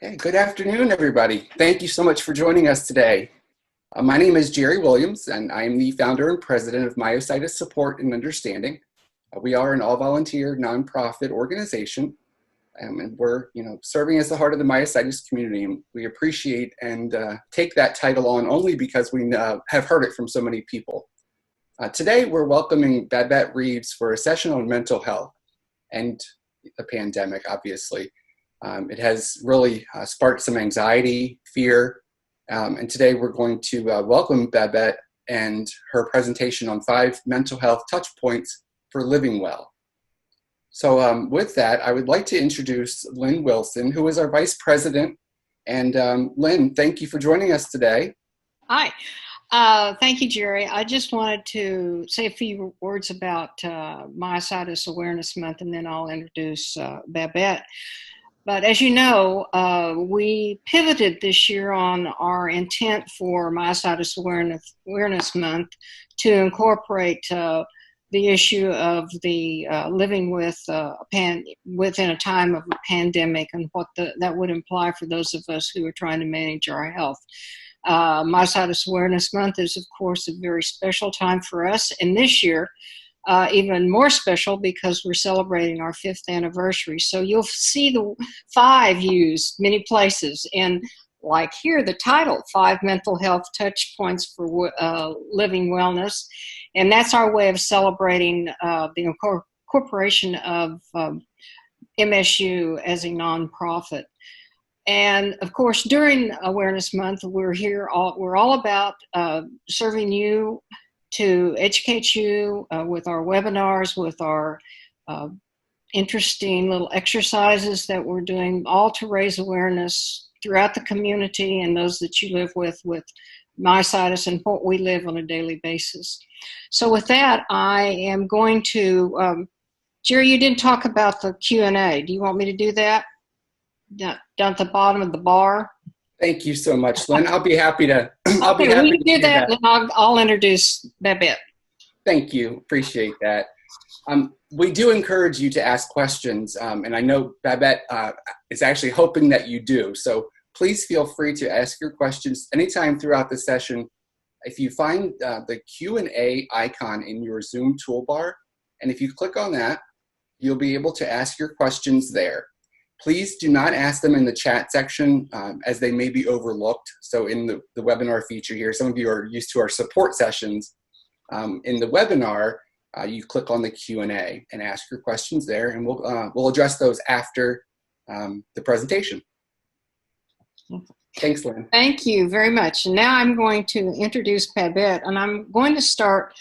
Okay, good afternoon, everybody. Thank you so much for joining us today. My name is Jerry Williams, and I am the founder and president of Myositis Support and Understanding. We are an all-volunteer nonprofit organization, and we're, serving as the heart of the myositis community. And we appreciate and take that title on only because we have heard it from so many people. Today, we're welcoming Babette Reeves for a session on mental health and the pandemic, obviously. It has really sparked some anxiety, fear, and today we're going to welcome Babette and her presentation on 5 mental health touch points for living well. So with that, I would like to introduce Lynn Wilson, who is our vice president. And Lynn, thank you for joining us today. Hi. Thank you, Jerry. I just wanted to say a few words about Myositis Awareness Month, and then I'll introduce Babette. But as you know, we pivoted this year on our intent for Myositis Awareness Month to incorporate the issue of the living with within a time of a pandemic and what that would imply for those of us who are trying to manage our health. Myositis Awareness Month is, of course, a very special time for us, and this year, even more special because we're celebrating our 5th anniversary. So you'll see the 5 used many places. And like here, the title, 5 Mental Health Touch Points for Living Wellness. And that's our way of celebrating the incorporation of MSU as a nonprofit. And of course, during Awareness Month, we're all about serving you, to educate you with our webinars, with our interesting little exercises that we're doing, all to raise awareness throughout the community and those that you live with myositis and what we live on a daily basis. So with that, I am going to, Jerry, you didn't talk about the Q&A. Do you want me to do that? Down at the bottom of the bar? Thank you so much, Lynn. I'll be happy to. We can do that, and I'll introduce Babette. Thank you. Appreciate that. We do encourage you to ask questions, and I know Babette is actually hoping that you do. So please feel free to ask your questions anytime throughout the session. If you find the Q&A icon in your Zoom toolbar, and if you click on that, you'll be able to ask your questions there. Please do not ask them in the chat section as they may be overlooked. So in the webinar feature here, some of you are used to our support sessions. In the webinar, you click on the Q&A and ask your questions there, and we'll address those after the presentation. Thanks, Lynn. Thank you very much. And now I'm going to introduce Babette, and I'm going to start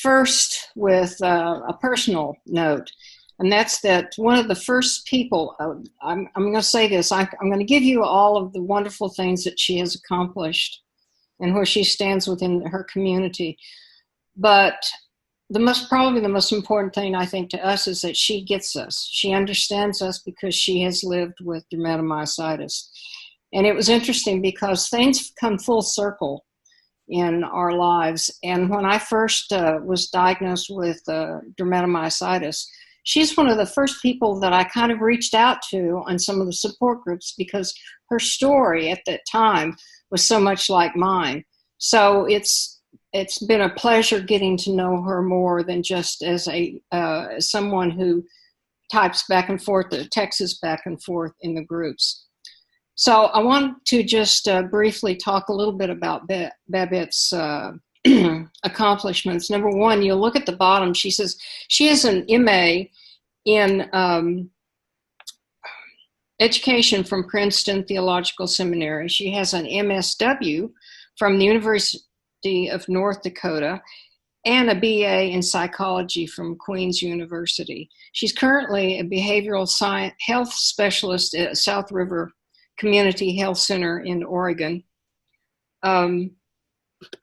first with a personal note. And that's that one of the first people, I'm going to say this, I'm going to give you all of the wonderful things that she has accomplished and where she stands within her community. But probably the most important thing, I think, to us is that she gets us. She understands us because she has lived with dermatomyositis. And it was interesting because things come full circle in our lives. And when I first was diagnosed with dermatomyositis, she's one of the first people that I kind of reached out to on some of the support groups because her story at that time was so much like mine. So it's been a pleasure getting to know her more than just as someone who types back and forth, texts back and forth in the groups. So I want to just briefly talk a little bit about Babette's accomplishments. Number one, you'll look at the bottom. She says she has an MA in education from Princeton Theological Seminary. She has an MSW from the University of North Dakota and a BA in psychology from Queen's University. She's currently a behavioral health specialist at South River Community Health Center in Oregon.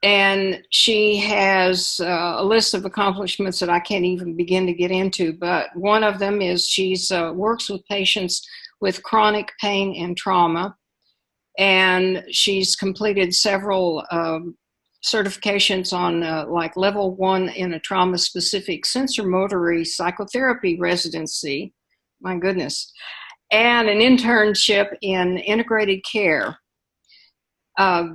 And she has a list of accomplishments that I can't even begin to get into, but one of them is she's works with patients with chronic pain and trauma, and she's completed several certifications on like level 1 in a trauma-specific sensorimotor psychotherapy residency. My goodness. and an internship in integrated care.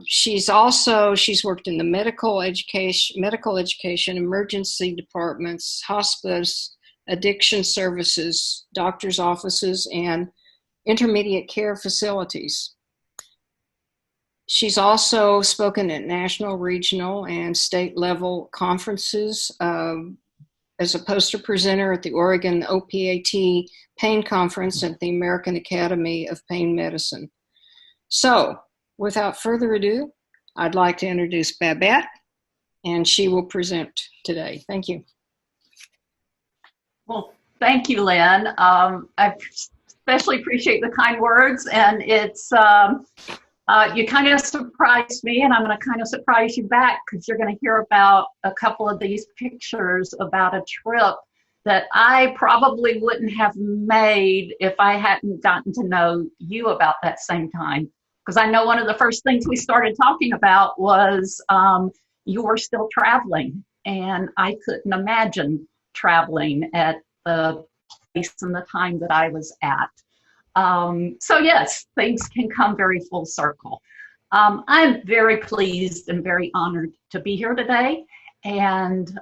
She's worked in the medical education, emergency departments, hospice, addiction services, doctor's offices, and intermediate care facilities. She's also spoken at national, regional, and state level conferences as a poster presenter at the Oregon OPAT Pain Conference at the American Academy of Pain Medicine. So, without further ado, I'd like to introduce Babette, and she will present today. Thank you. Well, thank you, Lynn. I especially appreciate the kind words, and it's you kind of surprised me, and I'm going to kind of surprise you back because you're going to hear about a couple of these pictures about a trip that I probably wouldn't have made if I hadn't gotten to know you about that same time. Because I know one of the first things we started talking about was you were still traveling, and I couldn't imagine traveling at the place and the time that I was at. So yes, things can come very full circle. I'm very pleased and very honored to be here today. And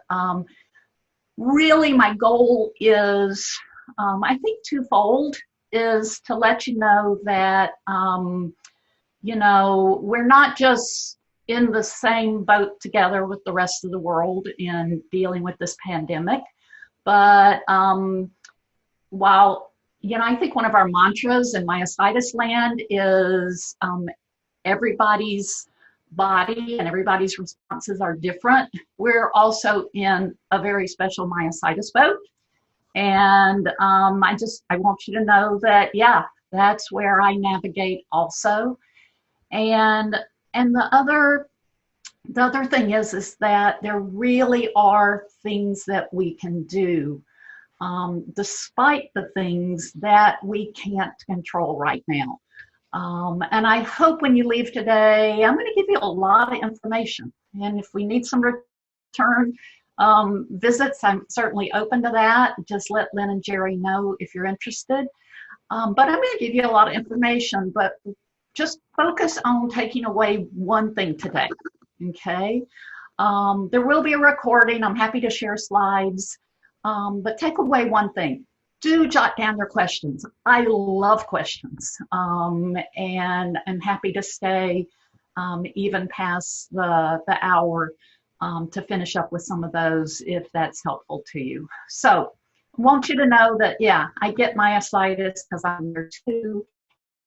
really my goal is, I think twofold, is to let you know that, you know, we're not just in the same boat together with the rest of the world in dealing with this pandemic, but while you know, I think one of our mantras in Myositis land is everybody's body and everybody's responses are different. We're also in a very special myositis boat. And I want you to know that, yeah, that's where I navigate also. And the other thing is that there really are things that we can do despite the things that we can't control right now. And I hope when you leave today, I'm going to give you a lot of information. And if we need some return visits, I'm certainly open to that. Just let Lynn and Jerry know if you're interested. But I'm going to give you a lot of information, but just focus on taking away one thing today, okay? There will be a recording. I'm happy to share slides. But take away one thing. Do jot down your questions. I love questions, and I'm happy to stay even past the hour to finish up with some of those if that's helpful to you. So I want you to know that, yeah, I get myositis because I'm there too,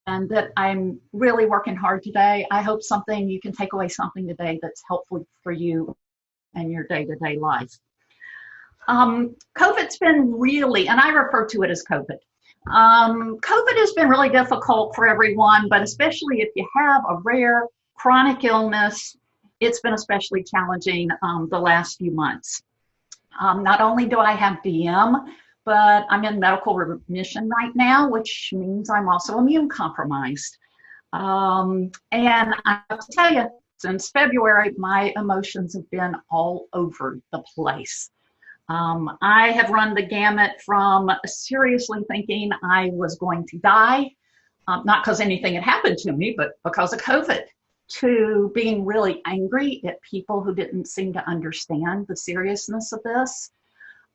and that I'm really working hard today. I hope you can take away something today that's helpful for you and your day-to-day life. COVID's been really, and I refer to it as COVID. COVID has been really difficult for everyone, but especially if you have a rare chronic illness, it's been especially challenging the last few months. Not only do I have DM, but I'm in medical remission right now, which means I'm also immune compromised. And I have to tell you, since February, my emotions have been all over the place. I have run the gamut from seriously thinking I was going to die, not because anything had happened to me, but because of COVID, to being really angry at people who didn't seem to understand the seriousness of this,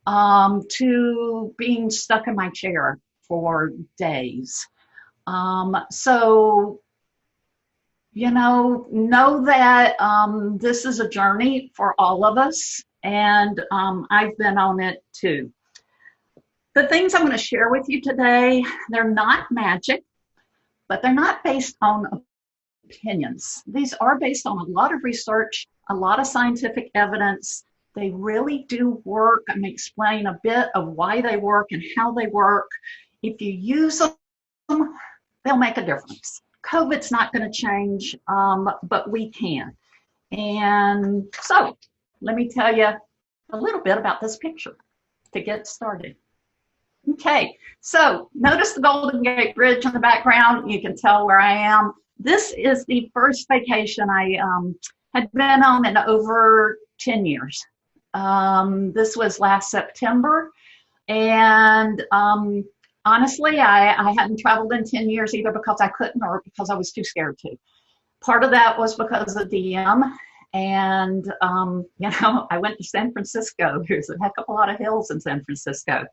to being stuck in my chair for days. So, you know that this is a journey for all of us. And I've been on it too. The things I'm going to share with you today, they're not magic, but they're not based on opinions. These are based on a lot of research, a lot of scientific evidence. They really do work. I'm going to explain a bit of why they work and how they work. If you use them, they'll make a difference. COVID's not going to change, but we can. And so, let me tell you a little bit about this picture to get started. Okay, so notice the Golden Gate Bridge in the background. You can tell where I am. This is the first vacation I had been on in over 10 years. This was last September, and Honestly, I hadn't traveled in 10 years either because I couldn't or because I was too scared to. Part of that was because of DM. And, I went to San Francisco. There's a heck of a lot of hills in San Francisco.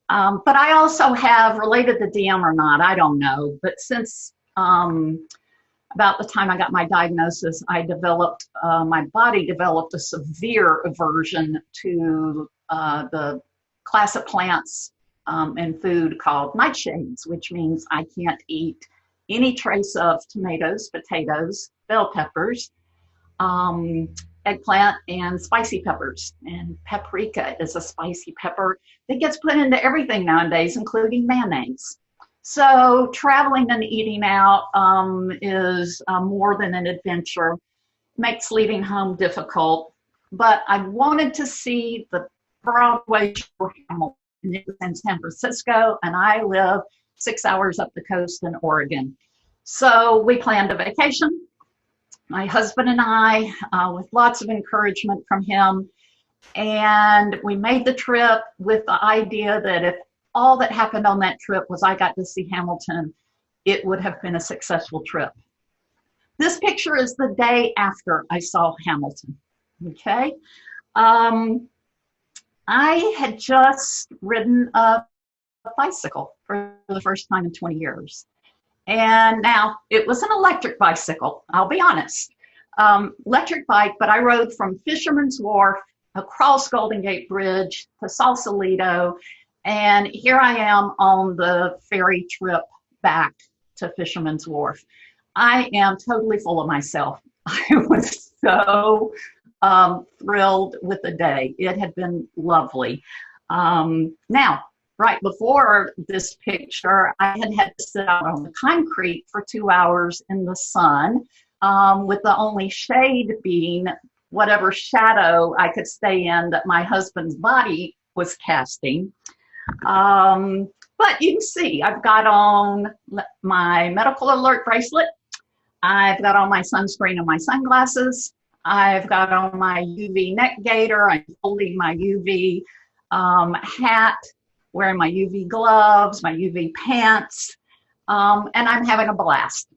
But I also have, related to DM or not, I don't know. But since about the time I got my diagnosis, my body developed a severe aversion to the class of plants and food called nightshades, which means I can't eat any trace of tomatoes, potatoes, bell peppers, eggplant, and spicy peppers. And paprika is a spicy pepper that gets put into everything nowadays, including mayonnaise. So traveling and eating out is more than an adventure, makes leaving home difficult. But I wanted to see the Broadway show Hamilton. It was in San Francisco, and I live 6 hours up the coast in Oregon. So we planned a vacation, my husband and I, with lots of encouragement from him. And we made the trip with the idea that if all that happened on that trip was I got to see Hamilton, it would have been a successful trip. This picture is the day after I saw Hamilton, okay? I had just ridden a bicycle for the first time in 20 years. And now it was an electric bicycle, I'll be honest. Electric bike, but I rode from Fisherman's Wharf across Golden Gate Bridge to Sausalito. And here I am on the ferry trip back to Fisherman's Wharf. I am totally full of myself. I was so thrilled with the day. It had been lovely. Now, right before this picture, I had to sit out on the concrete for 2 hours in the sun, with the only shade being whatever shadow I could stay in that my husband's body was casting. But you can see I've got on my medical alert bracelet. I've got on my sunscreen and my sunglasses. I've got on my UV neck gaiter. I'm holding my UV hat, wearing my UV gloves, my UV pants, and I'm having a blast.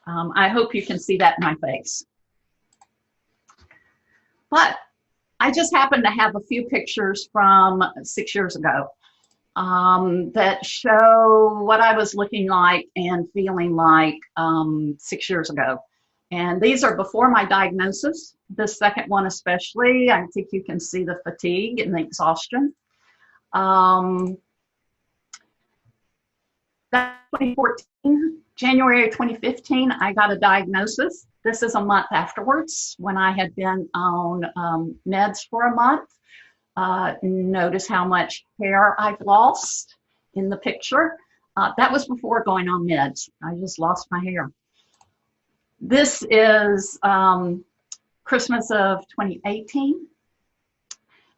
I hope you can see that in my face. But I just happen to have a few pictures from 6 years ago that show what I was looking like and feeling like 6 years ago. And these are before my diagnosis. The second one especially, I think you can see the fatigue and the exhaustion. That's 2014. January 2015, I got a diagnosis. This is a month afterwards when I had been on meds for a month. Notice how much hair I've lost in the picture. That was before going on meds. I just lost my hair. This is Christmas of 2018.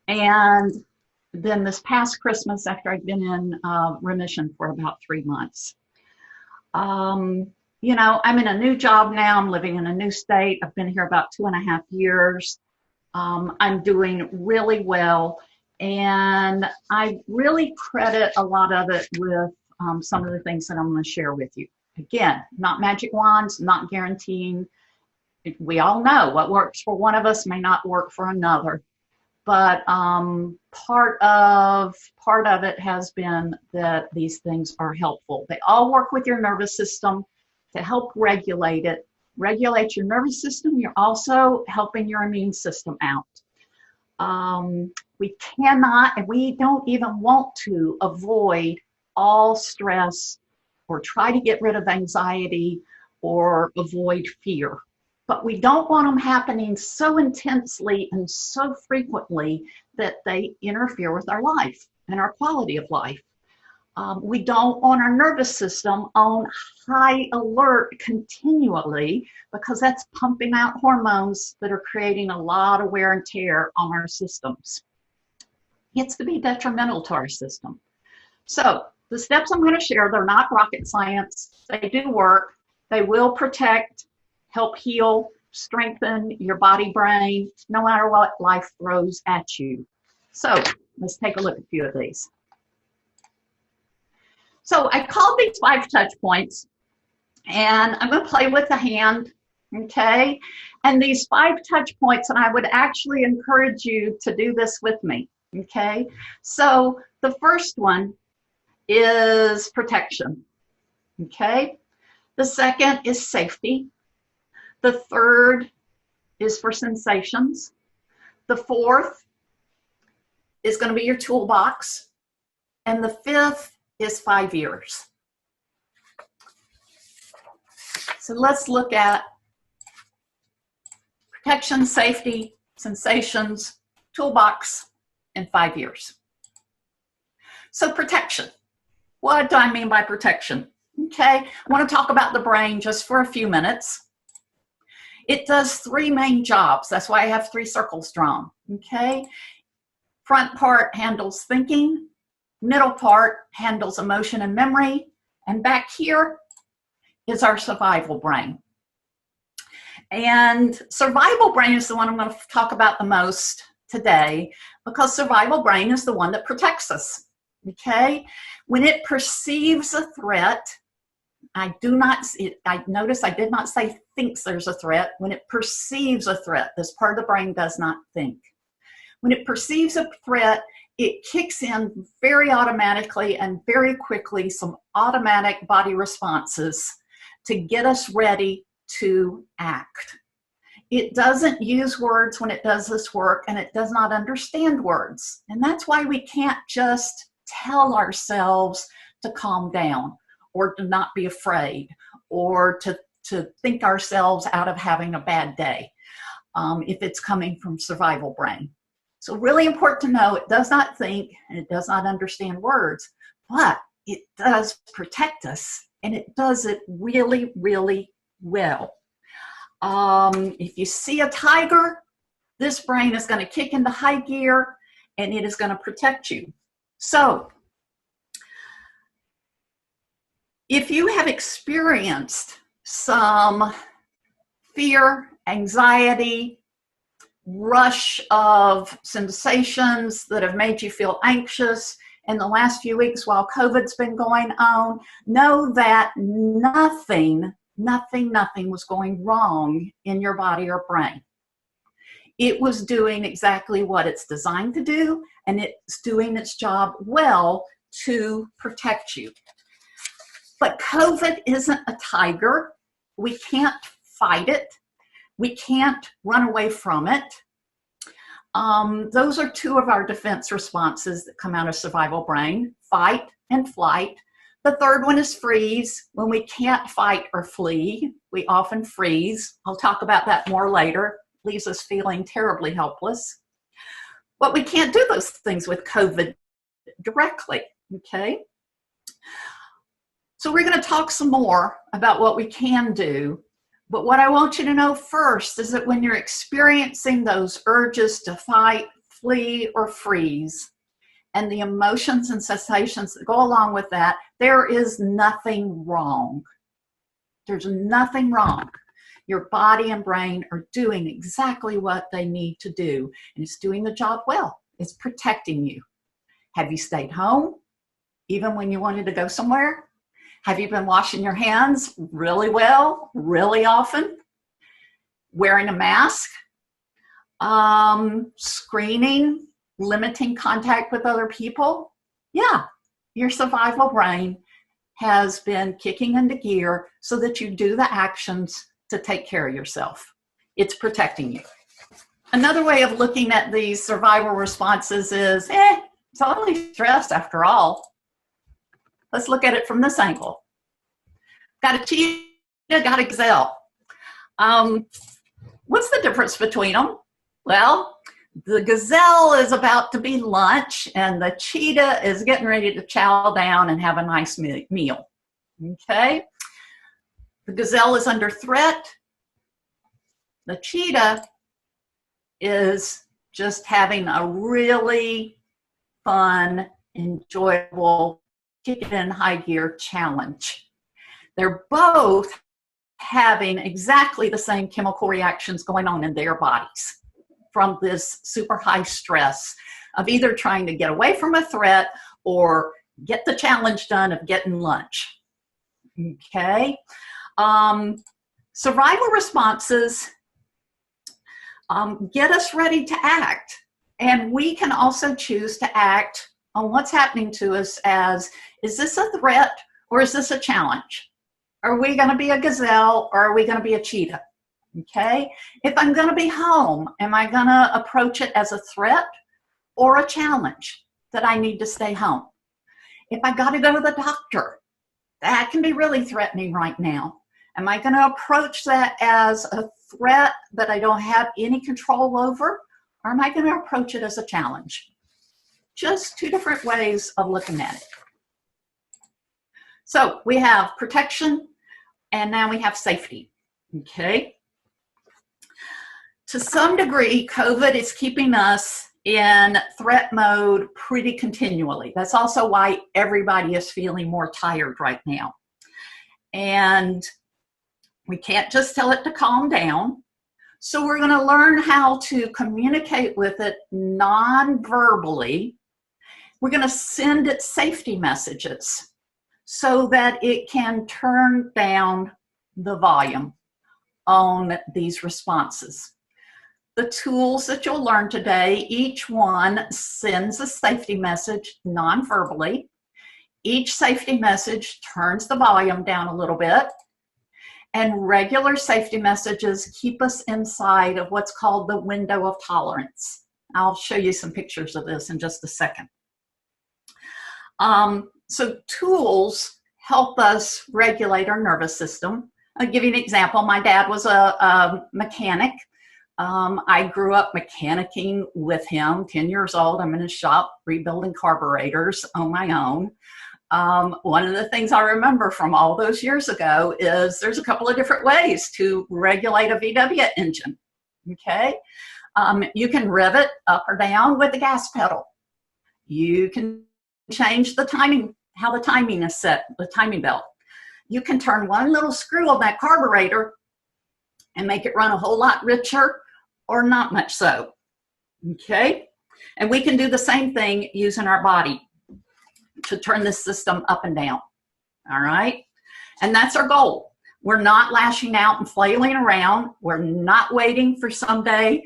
And then this past Christmas, after I'd been in remission for about 3 months. I'm in a new job now. I'm living in a new state. I've been here about 2.5 years. I'm doing really well. And I really credit a lot of it with some of the things that I'm going to share with you. Again, not magic wands, not guaranteeing. We all know what works for one of us may not work for another. But part of it has been that these things are helpful. They all work with your nervous system to help regulate it. Regulate your nervous system. You're also helping your immune system out. We cannot, and we don't even want to avoid all stress or try to get rid of anxiety or avoid fear. But we don't want them happening so intensely and so frequently that they interfere with our life and our quality of life. We don't want our nervous system on high alert continually because that's pumping out hormones that are creating a lot of wear and tear on our systems. It's to be detrimental to our system. So the steps I'm going to share, they're not rocket science. They do work. They will protect, help heal, strengthen your body brain, no matter what life throws at you. So let's take a look at a few of these. So I called these 5 touch points, and I'm going to play with the hand, okay? And these 5 touch points, and I would actually encourage you to do this with me, okay? So the first one is protection, okay? The second is safety. The third is for sensations. The fourth is going to be your toolbox. And the fifth is 5 years. So let's look at protection, safety, sensations, toolbox, and 5 years. So protection. What do I mean by protection? Okay, I want to talk about the brain just for a few minutes. It does 3 main jobs. That's why I have 3 circles drawn, okay? Front part handles thinking, middle part handles emotion and memory, and back here is our survival brain. And survival brain is the one I'm going to talk about the most today, because survival brain is the one that protects us, okay? When it perceives a threat, I notice I did not say thinks there's a threat. When it perceives a threat, this part of the brain does not think. When it perceives a threat, it kicks in very automatically and very quickly some automatic body responses to get us ready to act. It doesn't use words when it does this work, and it does not understand words. And that's why we can't just tell ourselves to calm down, or to not be afraid, or to think ourselves out of having a bad day if it's coming from survival brain. So really important to know, it does not think and it does not understand words, but it does protect us, and it does it really, really well. If you see a tiger, this brain is going to kick into high gear and it is going to protect you. So if you have experienced some fear, anxiety, rush of sensations that have made you feel anxious in the last few weeks while COVID's been going on, know that nothing was going wrong in your body or brain. It was doing exactly what it's designed to do, and it's doing its job well to protect you. But COVID isn't a tiger. We can't fight it. We can't run away from it. Those are 2 of our defense responses that come out of survival brain: fight and flight. The third one is freeze. When we can't fight or flee, we often freeze. I'll talk about that more later. Leaves us feeling terribly helpless. But we can't do those things with COVID directly, okay? So we're going to talk some more about what we can do. But what I want you to know first is that when you're experiencing those urges to fight, flee, or freeze, and the emotions and sensations that go along with that, there is nothing wrong. There's nothing wrong. Your body and brain are doing exactly what they need to do, and it's doing the job well. It's protecting you. Have you stayed home, even when you wanted to go somewhere? Have you been washing your hands really well, really often? Wearing a mask? Screening? Limiting contact with other people? Yeah, your survival brain has been kicking into gear so that you do the actions to take care of yourself. It's protecting you. Another way of looking at these survival responses is, it's only stress after all. Let's look at it from this angle. Got a cheetah, got a gazelle. What's the difference between them? Well, the gazelle is about to be lunch, and the cheetah is getting ready to chow down and have a nice meal. Okay? The gazelle is under threat. The cheetah is just having a really fun, enjoyable, kick it in high gear challenge. They're both having exactly the same chemical reactions going on in their bodies from this super high stress of either trying to get away from a threat or get the challenge done of getting lunch. Okay. Survival responses get us ready to act. And we can also choose to act on what's happening to us as, is this a threat or is this a challenge? Are we going to be a gazelle or are we going to be a cheetah? Okay. If I'm going to be home, am I going to approach it as a threat or a challenge that I need to stay home? If I got to go to the doctor, that can be really threatening right now. Am I going to approach that as a threat that I don't have any control over? Or am I going to approach it as a challenge? Just two different ways of looking at it. So we have protection and now we have safety. Okay. To some degree, COVID is keeping us in threat mode pretty continually. That's also why everybody is feeling more tired right now. And we can't just tell it to calm down. So we're going to learn how to communicate with it non-verbally. We're going to send it safety messages so that it can turn down the volume on these responses. The tools that you'll learn today, each one sends a safety message non-verbally. Each safety message turns the volume down a little bit. And regular safety messages keep us inside of what's called the window of tolerance. I'll show you some pictures of this in just a second. So tools help us regulate our nervous system. I'll give you an example. My dad was a mechanic. I grew up mechanicking with him, 10 years old. I'm in his shop rebuilding carburetors on my own. One of the things I remember from all those years ago is there's a couple of different ways to regulate a VW engine. Okay. You can rev it up or down with the gas pedal. You can change the timing, how the timing is set, the timing belt. You can turn one little screw on that carburetor and make it run a whole lot richer or not much so. Okay. And we can do the same thing using our body to turn this system up and down. All right. And that's our goal. We're not lashing out and flailing around. We're not waiting for someday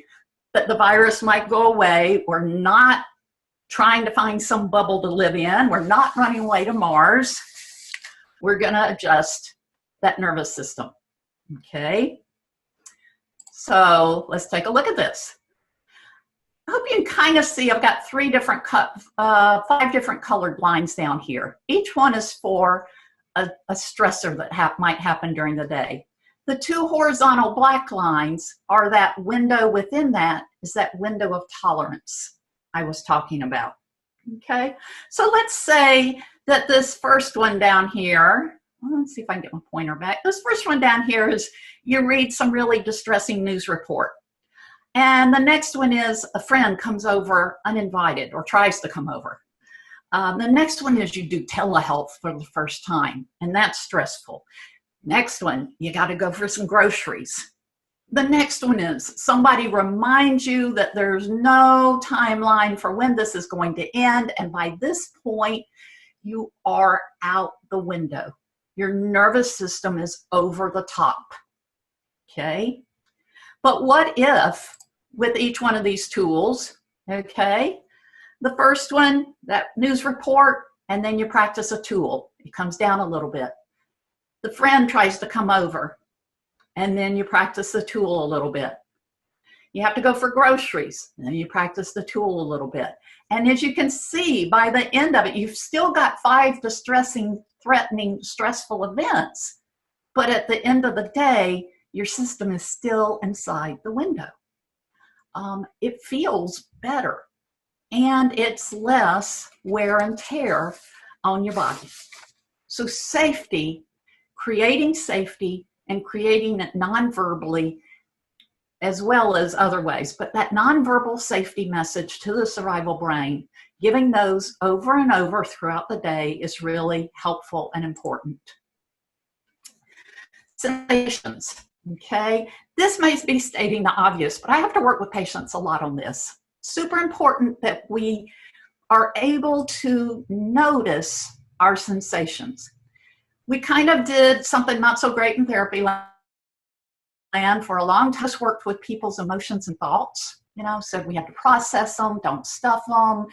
that the virus might go away. We're not trying to find some bubble to live in. We're not running away to Mars. We're going to adjust that nervous system. Okay. So let's take a look at this. I hope you can kind of see I've got 5 different colored lines down here. Each one is for a stressor that might happen during the day. The 2 horizontal black lines are that window within that is that window of tolerance I was talking about. Okay, so let's say that this first one down here, let's see if I can get my pointer back. This first one down here is you read some really distressing news report. And the next one is a friend comes over uninvited or tries to come over. The next one is you do telehealth for the first time, and that's stressful. Next one, you got to go for some groceries. The next one is somebody reminds you that there's no timeline for when this is going to end, and by this point, you are out the window. Your nervous system is over the top. Okay? But what if, with each one of these tools, okay, the first one, that news report, and then you practice a tool. It comes down a little bit. The friend tries to come over, and then you practice the tool a little bit. You have to go for groceries, and then you practice the tool a little bit. And as you can see, by the end of it, you've still got 5 distressing, threatening, stressful events. But at the end of the day, your system is still inside the window. It feels better, and it's less wear and tear on your body. So safety, creating safety and creating it non-verbally as well as other ways, but that non-verbal safety message to the survival brain, giving those over and over throughout the day is really helpful and important. Sensations. Okay, this may be stating the obvious, but I have to work with patients a lot on this. Super important that we are able to notice our sensations. We kind of did something not so great in therapy land for a long time. Just worked with people's emotions and thoughts, said we have to process them, don't stuff them,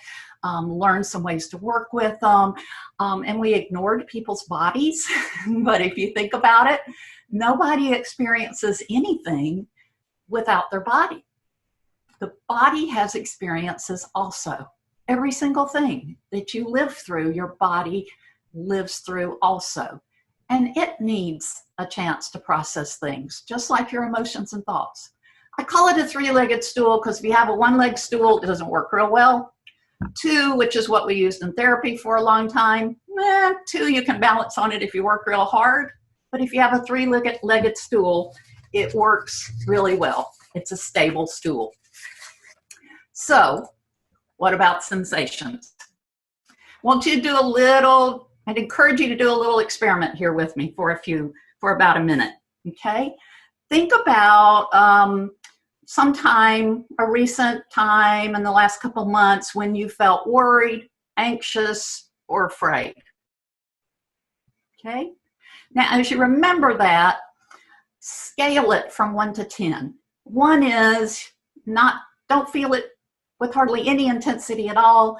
learn some ways to work with them. And we ignored people's bodies. But if you think about it, nobody experiences anything without their body. The body has experiences also. Every single thing that you live through, your body lives through also. And it needs a chance to process things, just like your emotions and thoughts. I call it a three-legged stool because if you have a one-leg stool, it doesn't work real well. Two, which is what we used in therapy for a long time. Two, you can balance on it if you work real hard. But if you have a three-legged stool, it works really well. It's a stable stool. So, what about sensations? I'd encourage you to do a little experiment here with me for about a minute, okay? Think about a recent time in the last couple months when you felt worried, anxious, or afraid, okay? Now, as you remember that, scale it from 1 to 10. 1 is don't feel it with hardly any intensity at all.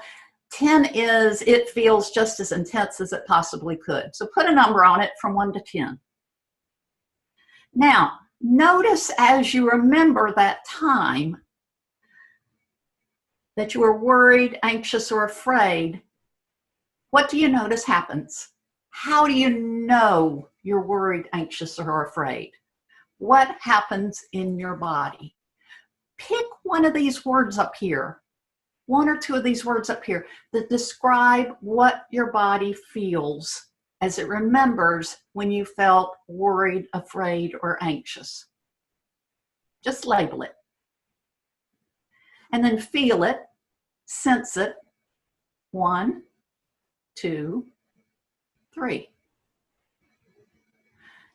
10 is it feels just as intense as it possibly could. So put a number on it from 1 to 10. Now, notice as you remember that time that you were worried, anxious, or afraid, what do you notice happens? How do you know you're worried, anxious, or afraid? What happens in your body? Pick one of these words up here, 1 or 2 of these words up here that describe what your body feels as it remembers when you felt worried, afraid, or anxious. Just label it. And then feel it, sense it. 1, 2, 3.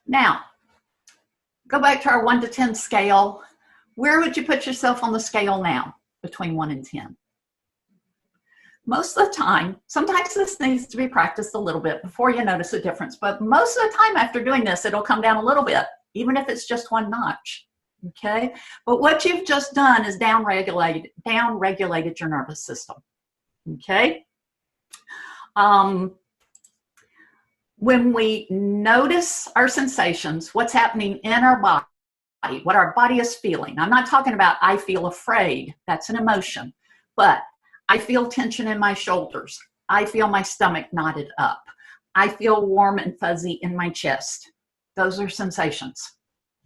Now, go back to our 1 to 10 scale. Where would you put yourself on the scale now between 1 and 10? Most of the time, sometimes this needs to be practiced a little bit before you notice a difference, but most of the time after doing this, it'll come down a little bit, even if it's just 1 notch, okay? But what you've just done is down-regulated your nervous system, okay? When we notice our sensations, what's happening in our body, what our body is feeling. I'm not talking about I feel afraid, that's an emotion, but I feel tension in my shoulders. I feel my stomach knotted up. I feel warm and fuzzy in my chest. Those are sensations,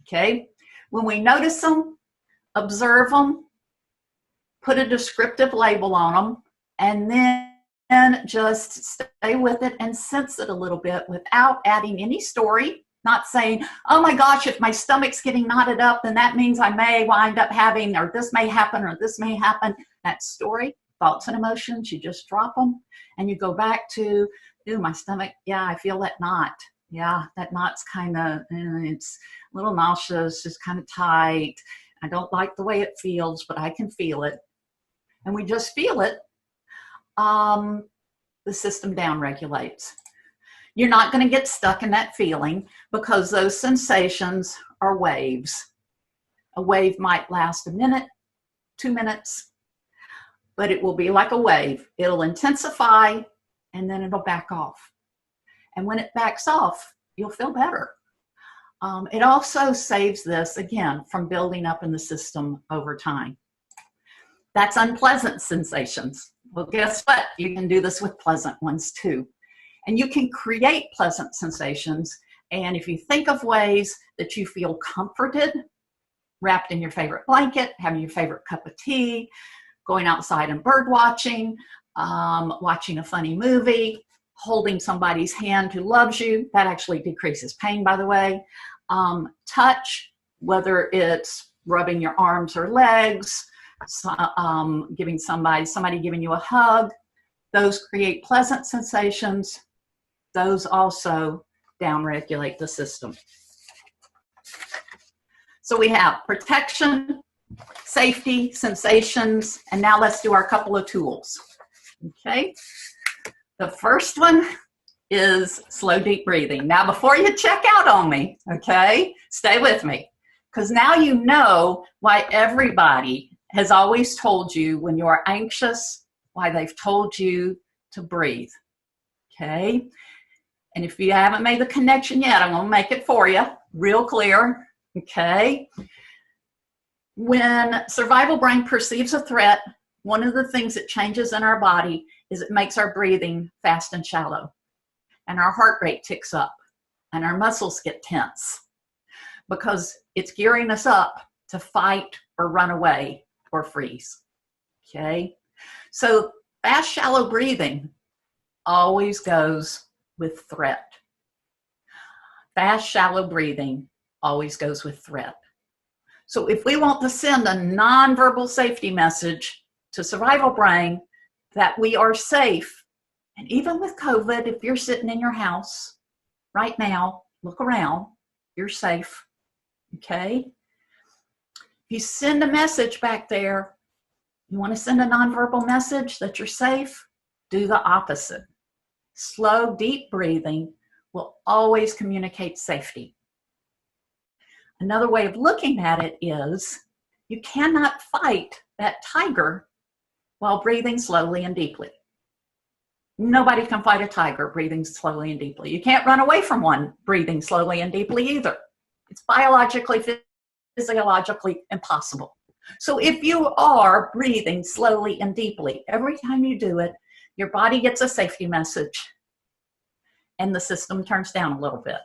okay? When we notice them, observe them, put a descriptive label on them, and then just stay with it and sense it a little bit without adding any story, not saying, oh my gosh, if my stomach's getting knotted up, then that means I may wind up having, or this may happen, or this may happen. That story. Thoughts and emotions, you just drop them and you go back to, ooh, my stomach, yeah, I feel that knot. Yeah, that knot's kind of, it's a little nauseous, it's kind of tight. I don't like the way it feels, but I can feel it. And we just feel it. The system down regulates. You're not going to get stuck in that feeling because those sensations are waves. A wave might last a minute, 2 minutes, but it will be like a wave. It'll intensify and then it'll back off. And when it backs off, you'll feel better. It also saves this, again, from building up in the system over time. That's unpleasant sensations. Well, guess what? You can do this with pleasant ones too. And you can create pleasant sensations. And if you think of ways that you feel comforted, wrapped in your favorite blanket, having your favorite cup of tea, going outside and bird watching, watching a funny movie, holding somebody's hand who loves you. That actually decreases pain, by the way. Touch, whether it's rubbing your arms or legs, giving somebody giving you a hug. Those create pleasant sensations. Those also downregulate the system. So we have protection, safety, sensations, and now let's do our couple of tools. Okay, the first one is slow, deep breathing. Now, before you check out on me, okay, stay with me, because now you know why everybody has always told you when you are anxious, why they've told you to breathe, okay? And if you haven't made the connection yet, I'm going to make it for you real clear, okay? When survival brain perceives a threat, one of the things that changes in our body is it makes our breathing fast and shallow, and our heart rate ticks up, and our muscles get tense, because it's gearing us up to fight or run away or freeze, okay? So fast, shallow breathing always goes with threat. Fast, shallow breathing always goes with threat. So if we want to send a nonverbal safety message to survival brain that we are safe, and even with COVID, if you're sitting in your house right now, look around, you're safe, okay? If you send a message back there, you want to send a nonverbal message that you're safe, do the opposite. Slow, deep breathing will always communicate safety. Another way of looking at it is you cannot fight that tiger while breathing slowly and deeply. Nobody can fight a tiger breathing slowly and deeply. You can't run away from one breathing slowly and deeply either. It's biologically, physiologically impossible. So if you are breathing slowly and deeply, every time you do it, your body gets a safety message and the system turns down a little bit.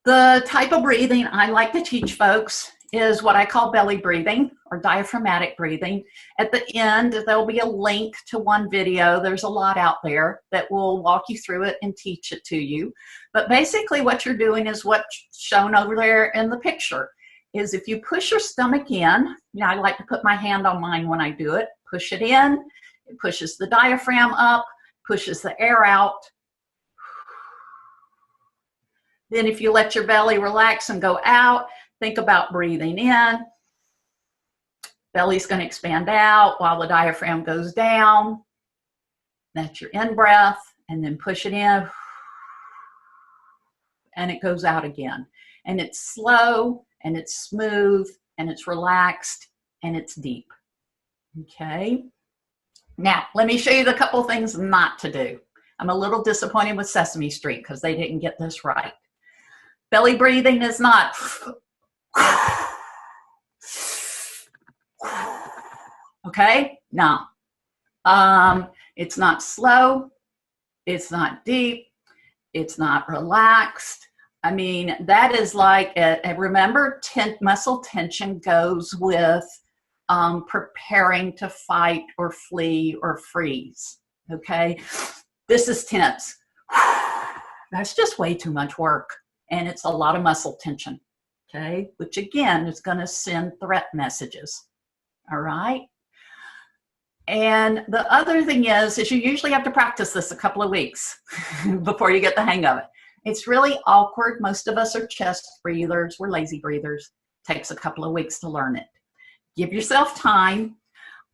The type of breathing I like to teach folks is what I call belly breathing or diaphragmatic breathing. At the end, there'll be a link to one video. There's a lot out there that will walk you through it and teach it to you. But basically what you're doing is what's shown over there in the picture, is if you push your stomach in, I like to put my hand on mine when I do it, push it in, it pushes the diaphragm up, pushes the air out. Then if you let your belly relax and go out, think about breathing in. Belly's going to expand out while the diaphragm goes down. That's your in-breath, and then push it in, and it goes out again. And it's slow, and it's smooth, and it's relaxed, and it's deep. Okay? Now, let me show you the couple things not to do. I'm a little disappointed with Sesame Street because they didn't get this right. Belly breathing is not okay? No. It's not slow. It's not deep. It's not relaxed. I mean, that is like, remember, muscle tension goes with preparing to fight or flee or freeze, okay? This is tense. That's just way too much work. And it's a lot of muscle tension, okay? Which again is going to send threat messages, all right? And the other thing is you usually have to practice this a couple of weeks before you get the hang of it. It's really awkward. Most of us are chest breathers. We're lazy breathers. Takes a couple of weeks to learn it. Give yourself time.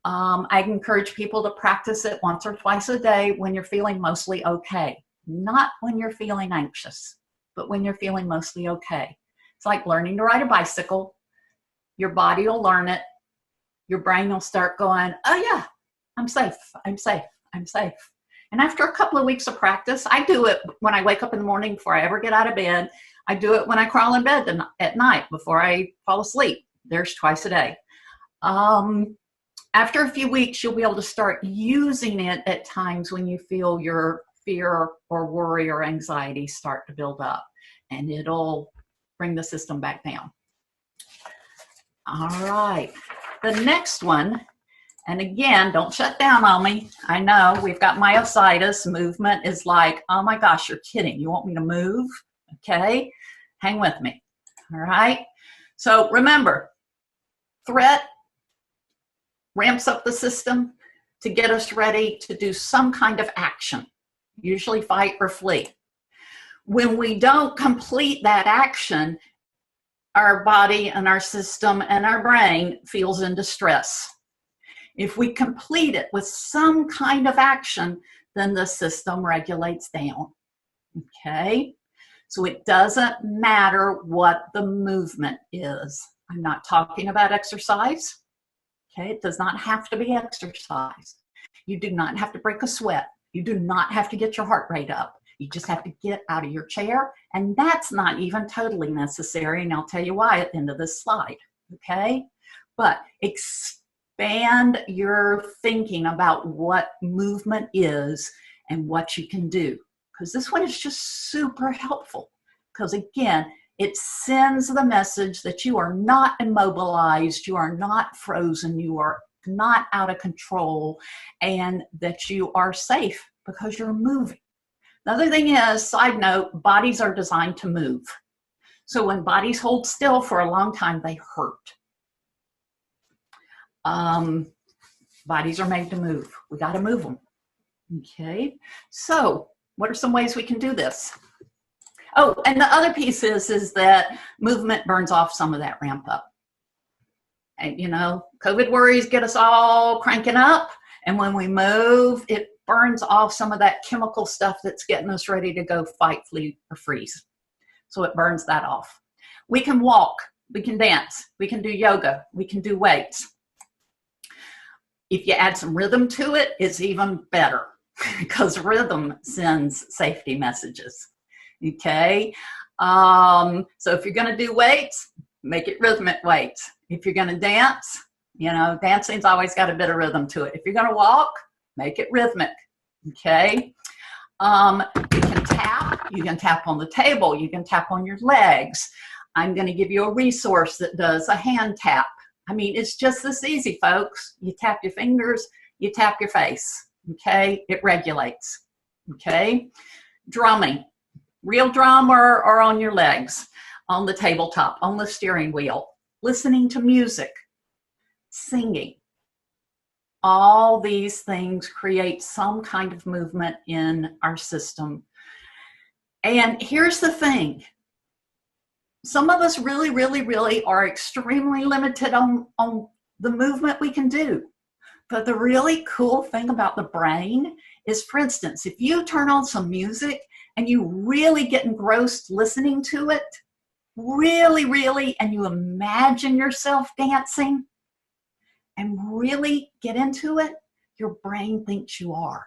I encourage people to practice it once or twice a day when you're feeling mostly okay. Not when you're feeling anxious, but when you're feeling mostly okay. It's like learning to ride a bicycle. Your body will learn it. Your brain will start going, oh yeah, I'm safe, I'm safe, I'm safe. And after a couple of weeks of practice, I do it when I wake up in the morning before I ever get out of bed. I do it when I crawl in bed at night before I fall asleep. There's twice a day. After a few weeks, you'll be able to start using it at times when you feel your fear or worry or anxiety start to build up, and it'll bring the system back down. All right, the next one, and again, don't shut down on me. I know we've got myositis. Movement is like, oh my gosh, you're kidding. You want me to move? Okay, hang with me. All right, so remember, threat ramps up the system to get us ready to do some kind of action, usually fight or flee. When we don't complete that action, our body and our system and our brain feels in distress. If we complete it with some kind of action, then the system regulates down. Okay? So it doesn't matter what the movement is. I'm not talking about exercise. Okay? It does not have to be exercise. You do not have to break a sweat. You do not have to get your heart rate up. You just have to get out of your chair, and that's not even totally necessary, and I'll tell you why at the end of this slide, okay? But expand your thinking about what movement is and what you can do, because this one is just super helpful, because again, it sends the message that you are not immobilized, you are not frozen, you are not out of control, and that you are safe because you're moving. The other thing is, side note, bodies are designed to move. So when bodies hold still for a long time, they hurt. Bodies are made to move. We got to move them. Okay, so what are some ways we can do this? Oh, and the other piece is that movement burns off some of that ramp up. And, you know, COVID worries get us all cranking up. And when we move, it burns off some of that chemical stuff that's getting us ready to go fight, flee, or freeze. So it burns that off. We can walk. We can dance. We can do yoga. We can do weights. If you add some rhythm to it, it's even better because rhythm sends safety messages. Okay? So if you're going to do weights, make it rhythmic weights. If you're going to dance, you know, dancing's always got a bit of rhythm to it. If you're going to walk, make it rhythmic. Okay? You can tap on the table. You can tap on your legs. I'm going to give you a resource that does a hand tap. I mean, it's just this easy, folks. You tap your fingers, you tap your face. Okay? It regulates. Okay? Drumming. Real drum or on your legs, on the tabletop, on the steering wheel. Listening to music. Singing. All these things create some kind of movement in our system. And here's the thing. Some of us really, really, really are extremely limited on the movement we can do. But the really cool thing about the brain is, for instance, if you turn on some music and you really get engrossed listening to it, really, really, and you imagine yourself dancing and really get into it, your brain thinks you are.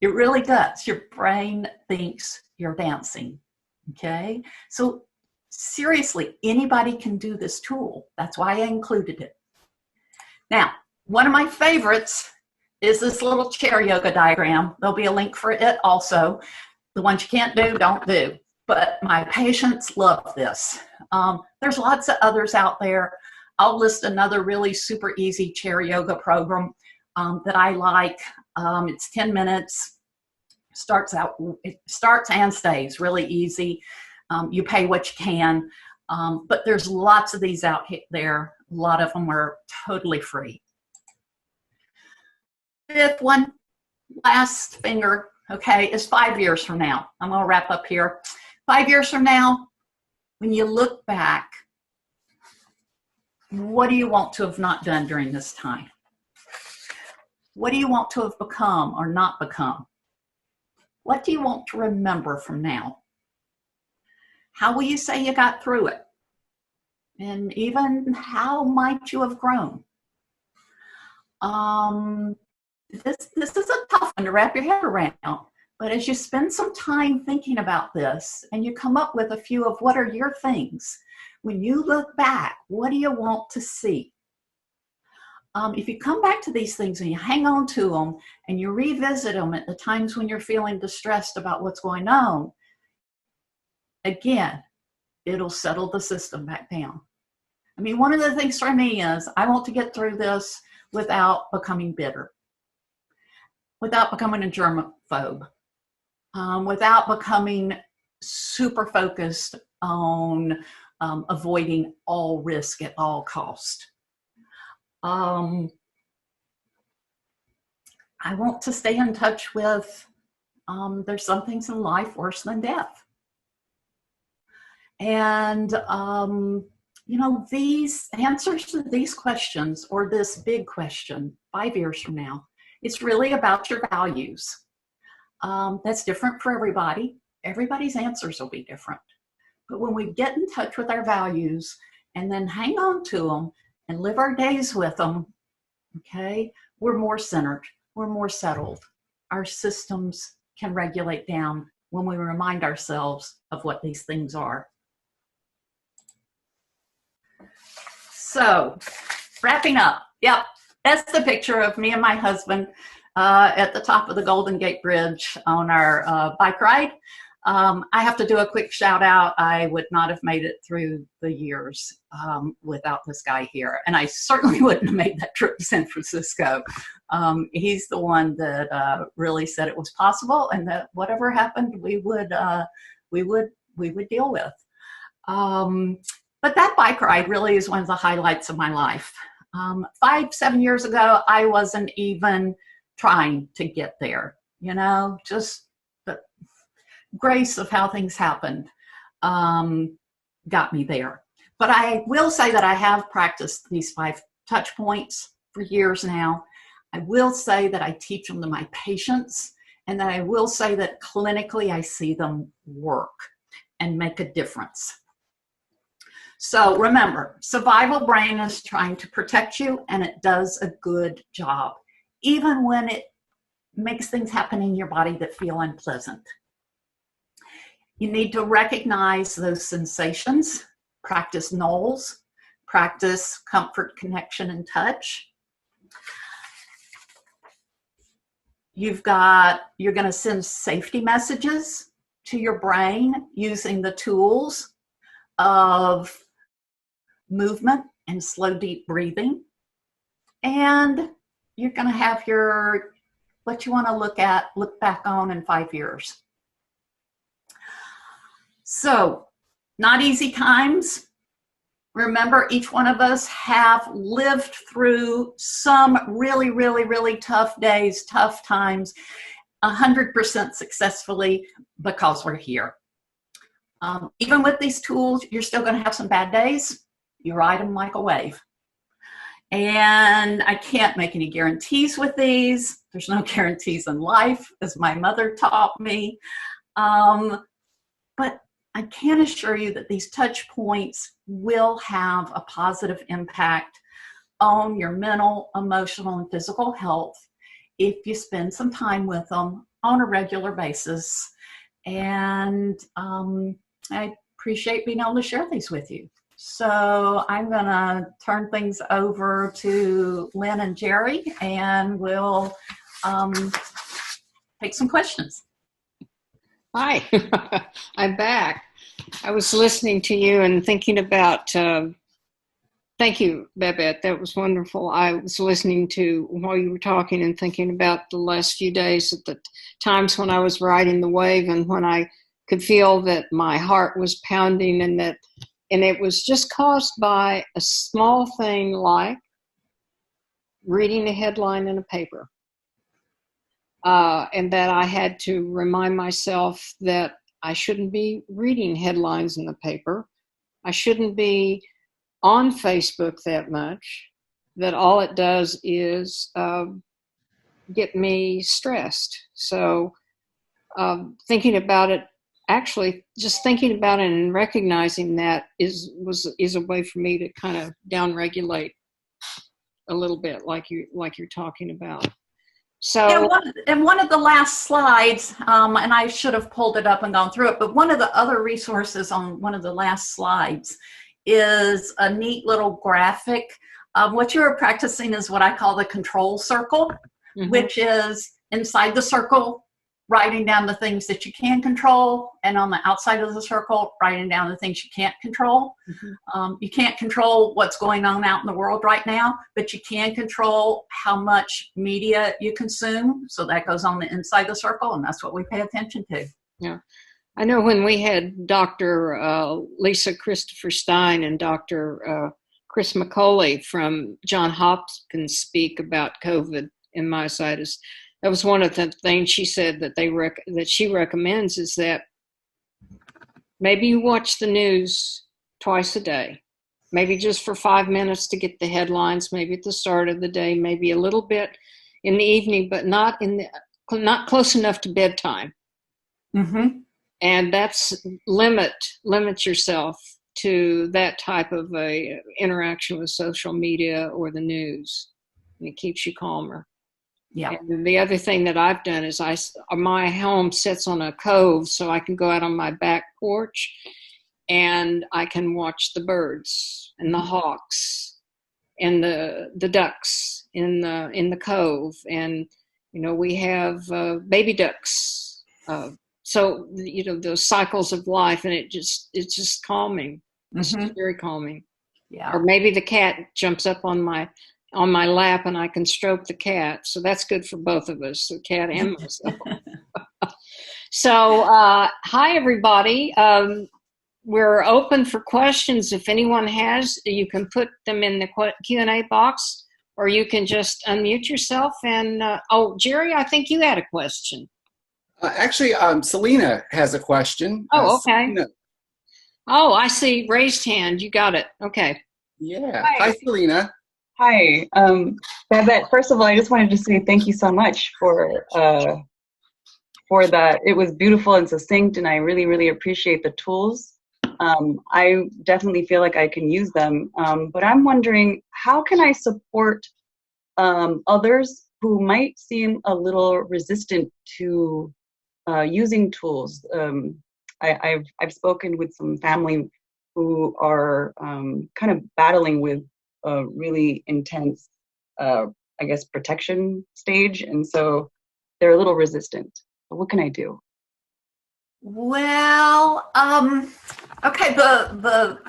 It really does. Your brain thinks you're dancing. Okay? So seriously, anybody can do this tool. That's why I included it. Now, one of my favorites is this little chair yoga diagram. There'll be a link for it also. The ones you can't do, don't do. But my patients love this. There's lots of others out there. I'll list another really super easy chair yoga program that I like. It's 10 minutes. It starts and stays really easy. You pay what you can. But there's lots of these out there. A lot of them are totally free. Fifth one, last finger, okay, is 5 years from now. I'm going to wrap up here. 5 years from now, when you look back, what do you want to have not done during this time? What do you want to have become or not become? What do you want to remember from now? How will you say you got through it? And even how might you have grown? This is a tough one to wrap your head around. But as you spend some time thinking about this and you come up with a few of what are your things, when you look back, what do you want to see? If you come back to these things and you hang on to them and you revisit them at the times when you're feeling distressed about what's going on, again, it'll settle the system back down. I mean, one of the things for me is I want to get through this without becoming bitter, without becoming a germaphobe, without becoming super focused on avoiding all risk at all cost. I want to stay in touch with there's some things in life worse than death. And you know, these answers to these questions, or this big question 5 years from now, it's really about your values. That's different for everybody. Everybody's answers will be different. But when we get in touch with our values and then hang on to them and live our days with them, okay, we're more centered, we're more settled. Our systems can regulate down when we remind ourselves of what these things are. So, wrapping up, yep, that's the picture of me and my husband at the top of the Golden Gate Bridge on our bike ride. I have to do a quick shout out. I would not have made it through the years without this guy here. And I certainly wouldn't have made that trip to San Francisco. He's the one that really said it was possible, and that whatever happened, we would deal with. But that bike ride really is one of the highlights of my life. 5-7 years ago, I wasn't even trying to get there, you know, just the grace of how things happened got me there. But I will say that I have practiced these 5 touch points for years now. I will say that I teach them to my patients, and that I will say that clinically I see them work and make a difference. So remember, survival brain is trying to protect you, and it does a good job, even when it makes things happen in your body that feel unpleasant. You need to recognize those sensations, practice NOLS, practice comfort, connection, and touch. You're going to send safety messages to your brain using the tools of movement and slow, deep breathing. And you're going to have what you want to look back on in 5 years. So, not easy times. Remember, each one of us have lived through some really, really, really tough days, tough times, 100% successfully, because we're here. Even with these tools, you're still going to have some bad days. You ride them like a wave. And I can't make any guarantees with these. There's no guarantees in life, as my mother taught me. But I can assure you that these touch points will have a positive impact on your mental, emotional, and physical health if you spend some time with them on a regular basis. And I appreciate being able to share these with you. So I'm going to turn things over to Lynn and Jerry, and we'll take some questions. Hi, I'm back. I was listening to you and thinking about, thank you, Babette, that was wonderful. I was listening to while you were talking and thinking about the last few days at the times when I was riding the wave and when I could feel that my heart was pounding, and it was just caused by a small thing like reading a headline in a paper. And that I had to remind myself that I shouldn't be reading headlines in the paper. I shouldn't be on Facebook that much, that all it does is get me stressed. So thinking about it, actually just thinking about it and recognizing that is a way for me to kind of downregulate a little bit, like you're talking about. So, yeah, one of the last slides, and I should have pulled it up and gone through it, but one of the other resources on one of the last slides is a neat little graphic. What you're practicing is what I call the control circle, which is inside the circle, writing down the things that you can control, and on the outside of the circle, writing down the things you can't control. You can't control what's going on out in the world right now, but you can control how much media you consume. So that goes on the inside the circle, and that's what we pay attention to. Yeah. I know when we had Dr. Lisa Christopher Stein and Dr. Chris McCauley from Johns Hopkins speak about COVID and myositis, that was one of the things she said that that she recommends, is that maybe you watch the news twice a day, maybe just for 5 minutes to get the headlines, maybe at the start of the day, maybe a little bit in the evening, but not not close enough to bedtime. Mm-hmm. And that's limit yourself to that type of a interaction with social media or the news, and it keeps you calmer. Yeah. And the other thing that I've done is my home sits on a cove, so I can go out on my back porch and I can watch the birds and the hawks and the ducks in the cove. And, we have baby ducks. So, those cycles of life, and it's just calming. It's just very calming. Yeah. Or maybe the cat jumps up on my lap and I can stroke the cat. So that's good for both of us, the cat and myself. So, hi, everybody. We're open for questions. If anyone has, you can put them in the Q&A box, or you can just unmute yourself. And, Jerry, I think you had a question. Actually, Selena has a question. Oh, okay. Selena. Oh, I see. Raised hand. You got it. Okay. Yeah. Hi, Selena. Hi, Babette. First of all, I just wanted to say thank you so much for that. It was beautiful and succinct, and I really, really appreciate the tools. I definitely feel like I can use them, but I'm wondering, how can I support others who might seem a little resistant to using tools? I've spoken with some family who are kind of battling with a really intense, I guess, protection stage, and so they're a little resistant. What can I do? Well, okay, the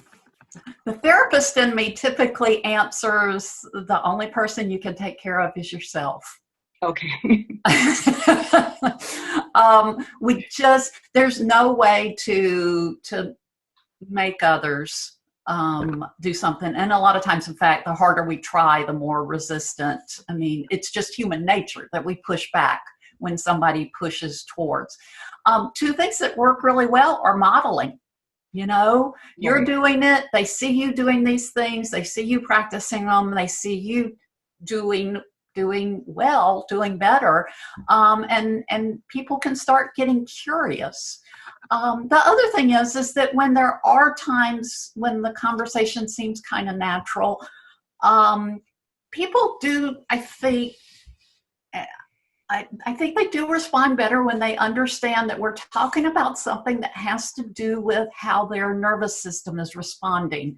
therapist in me typically answers, the only person you can take care of is yourself. Okay. There's no way to make others do something. And a lot of times, in fact, the harder we try, the more resistant. I mean, it's just human nature that we push back when somebody pushes towards. Two things that work really well are modeling. You're doing it. They see you doing these things. They see you practicing them. They see you doing well, doing better. And people can start getting curious. The other thing is that when there are times when the conversation seems kind of natural, people do, I think they do respond better when they understand that we're talking about something that has to do with how their nervous system is responding.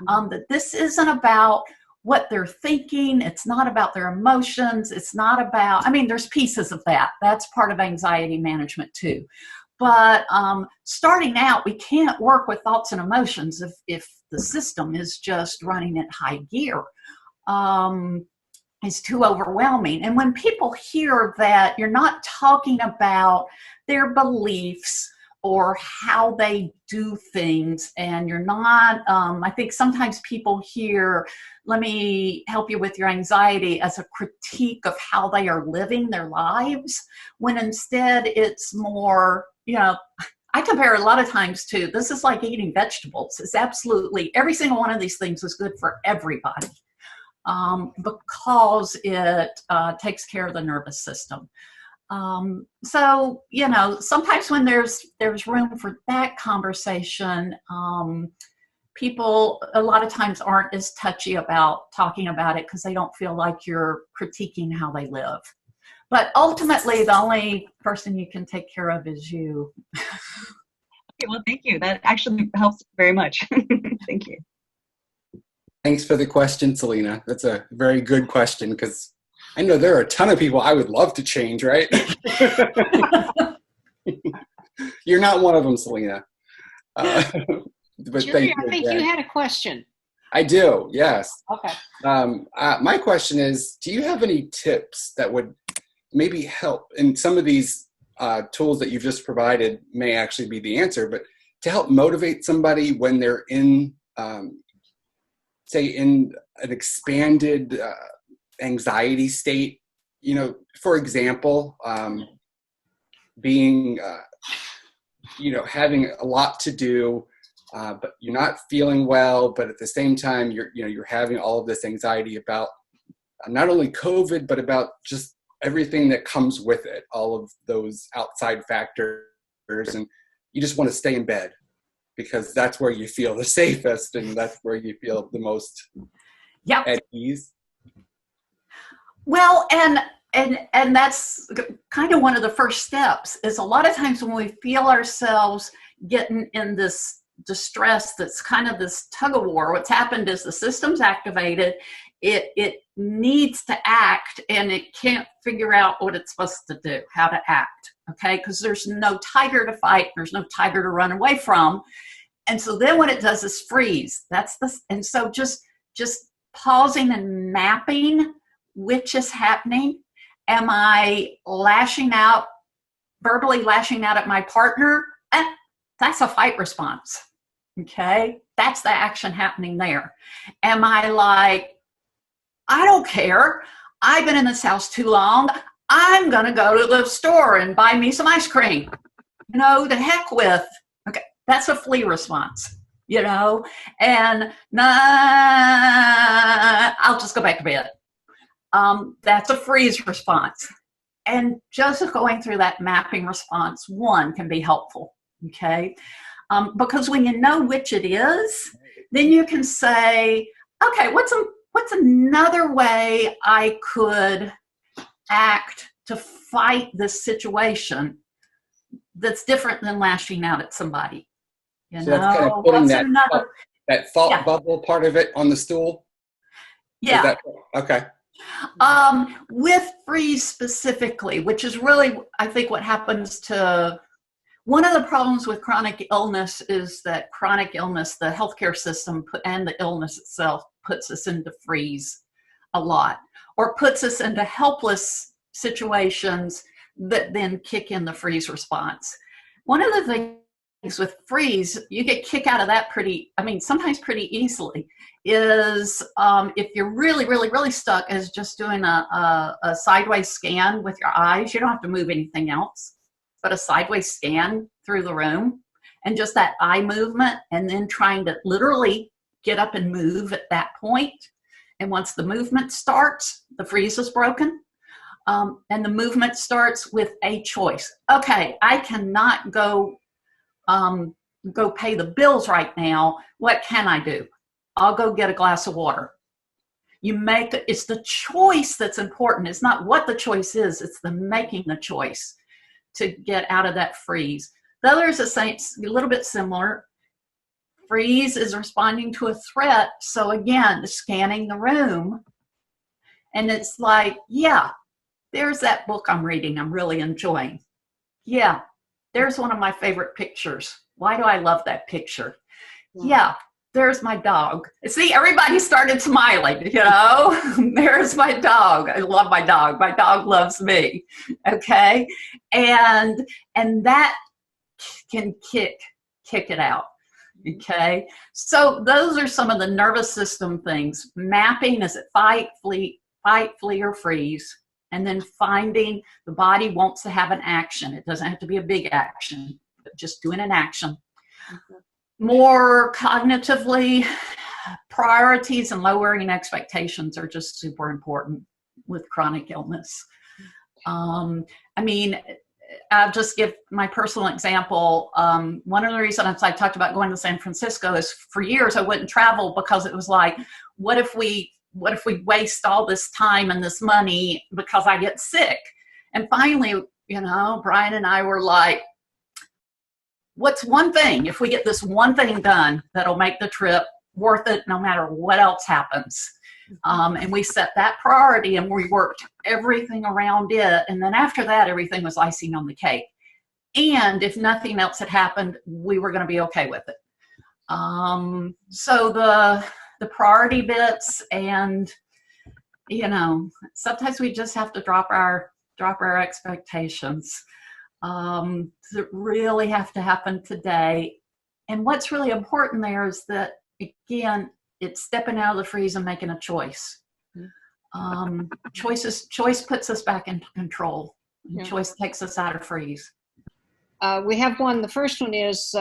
That this isn't about what they're thinking. It's not about their emotions. It's not about, there's pieces of that. That's part of anxiety management too. But starting out, we can't work with thoughts and emotions if the system is just running at high gear. It's too overwhelming. And when people hear that you're not talking about their beliefs or how they do things, and you're not, I think sometimes people hear, let me help you with your anxiety, as a critique of how they are living their lives, when instead it's more, I compare a lot of times to, this is like eating vegetables. It's absolutely, every single one of these things is good for everybody. Because it takes care of the nervous system. So, sometimes when there's room for that conversation, people a lot of times aren't as touchy about talking about it because they don't feel like you're critiquing how they live. But ultimately, the only person you can take care of is you. Okay, well, thank you. That actually helps very much. Thank you. Thanks for the question, Selena. That's a very good question, because I know there are a ton of people I would love to change, right? You're not one of them, Selena. But Jerry, I think you had a question. I do, yes. Okay. My question is, do you have any tips that would maybe help? And some of these tools that you've just provided may actually be the answer, but to help motivate somebody when they're in say in an expanded anxiety state, for example, being, having a lot to do, but you're not feeling well, but at the same time, you're having all of this anxiety about not only COVID, but about just everything that comes with it, all of those outside factors, and you just want to stay in bed because that's where you feel the safest and that's where you feel the most at ease. Well, and that's kind of one of the first steps. Is a lot of times when we feel ourselves getting in this distress, that's kind of this tug of war, what's happened is the system's activated, it needs to act, and it can't figure out what it's supposed to do, how to act, okay? Because there's no tiger to fight, there's no tiger to run away from. And so then what it does is freeze. And so just pausing and mapping which is happening. Am I lashing out, verbally lashing out at my partner? That's a fight response, okay? That's the action happening there. Am I like, I don't care, I've been in this house too long, I'm gonna go to the store and buy me some ice cream, to heck with. Okay, that's a flee response, and I'll just go back to bed. That's a freeze response. And just going through that mapping response, one, can be helpful, okay? Because when you know which it is, then you can say, okay, what's another way I could act to fight this situation that's different than lashing out at somebody? So that's kind of putting that thought bubble part of it on the stool? Yeah. Okay. With freeze specifically, which is really, I think, what happens to one of the problems with chronic illness is that chronic illness, the healthcare system and the illness itself puts us into freeze a lot, or puts us into helpless situations that then kick in the freeze response. One of the things with freeze, you get kicked out of that sometimes pretty easily, is if you're really, really, really stuck as just doing a sideways scan with your eyes, you don't have to move anything else, but a sideways scan through the room and just that eye movement, and then trying to literally get up and move at that point. And once the movement starts, the freeze is broken. And the movement starts with a choice. Okay, I cannot go pay the bills right now. What can I do? I'll go get a glass of water. It's the choice that's important. It's not what the choice is, it's the making the choice to get out of that freeze. The other is a little bit similar. Freeze is responding to a threat. So again, scanning the room. And it's like, yeah, there's that book I'm reading I'm really enjoying. Yeah, there's one of my favorite pictures. Why do I love that picture? Yeah, there's my dog. See, everybody started smiling, There's my dog. I love my dog. My dog loves me, okay? And that can kick it out, okay? So those are some of the nervous system things. Mapping, is it fight, flee, or freeze? And then finding the body wants to have an action. It doesn't have to be a big action, but just doing an action. More cognitively, priorities and lowering expectations are just super important with chronic illness. I'll just give my personal example. One of the reasons I talked about going to San Francisco is for years I wouldn't travel because it was like, what if we waste all this time and this money because I get sick? And finally, Brian and I were like, what's one thing, if we get this one thing done, that'll make the trip worth it no matter what else happens? And we set that priority and we worked everything around it. And then after that, everything was icing on the cake. And if nothing else had happened, we were going to be okay with it. So the priority bits, and sometimes we just have to drop our expectations that really have to happen today. And what's really important there is that, again, it's stepping out of the freeze and making a choice. Choice puts us back into control. Choice takes us out of freeze. We have one. The first one is,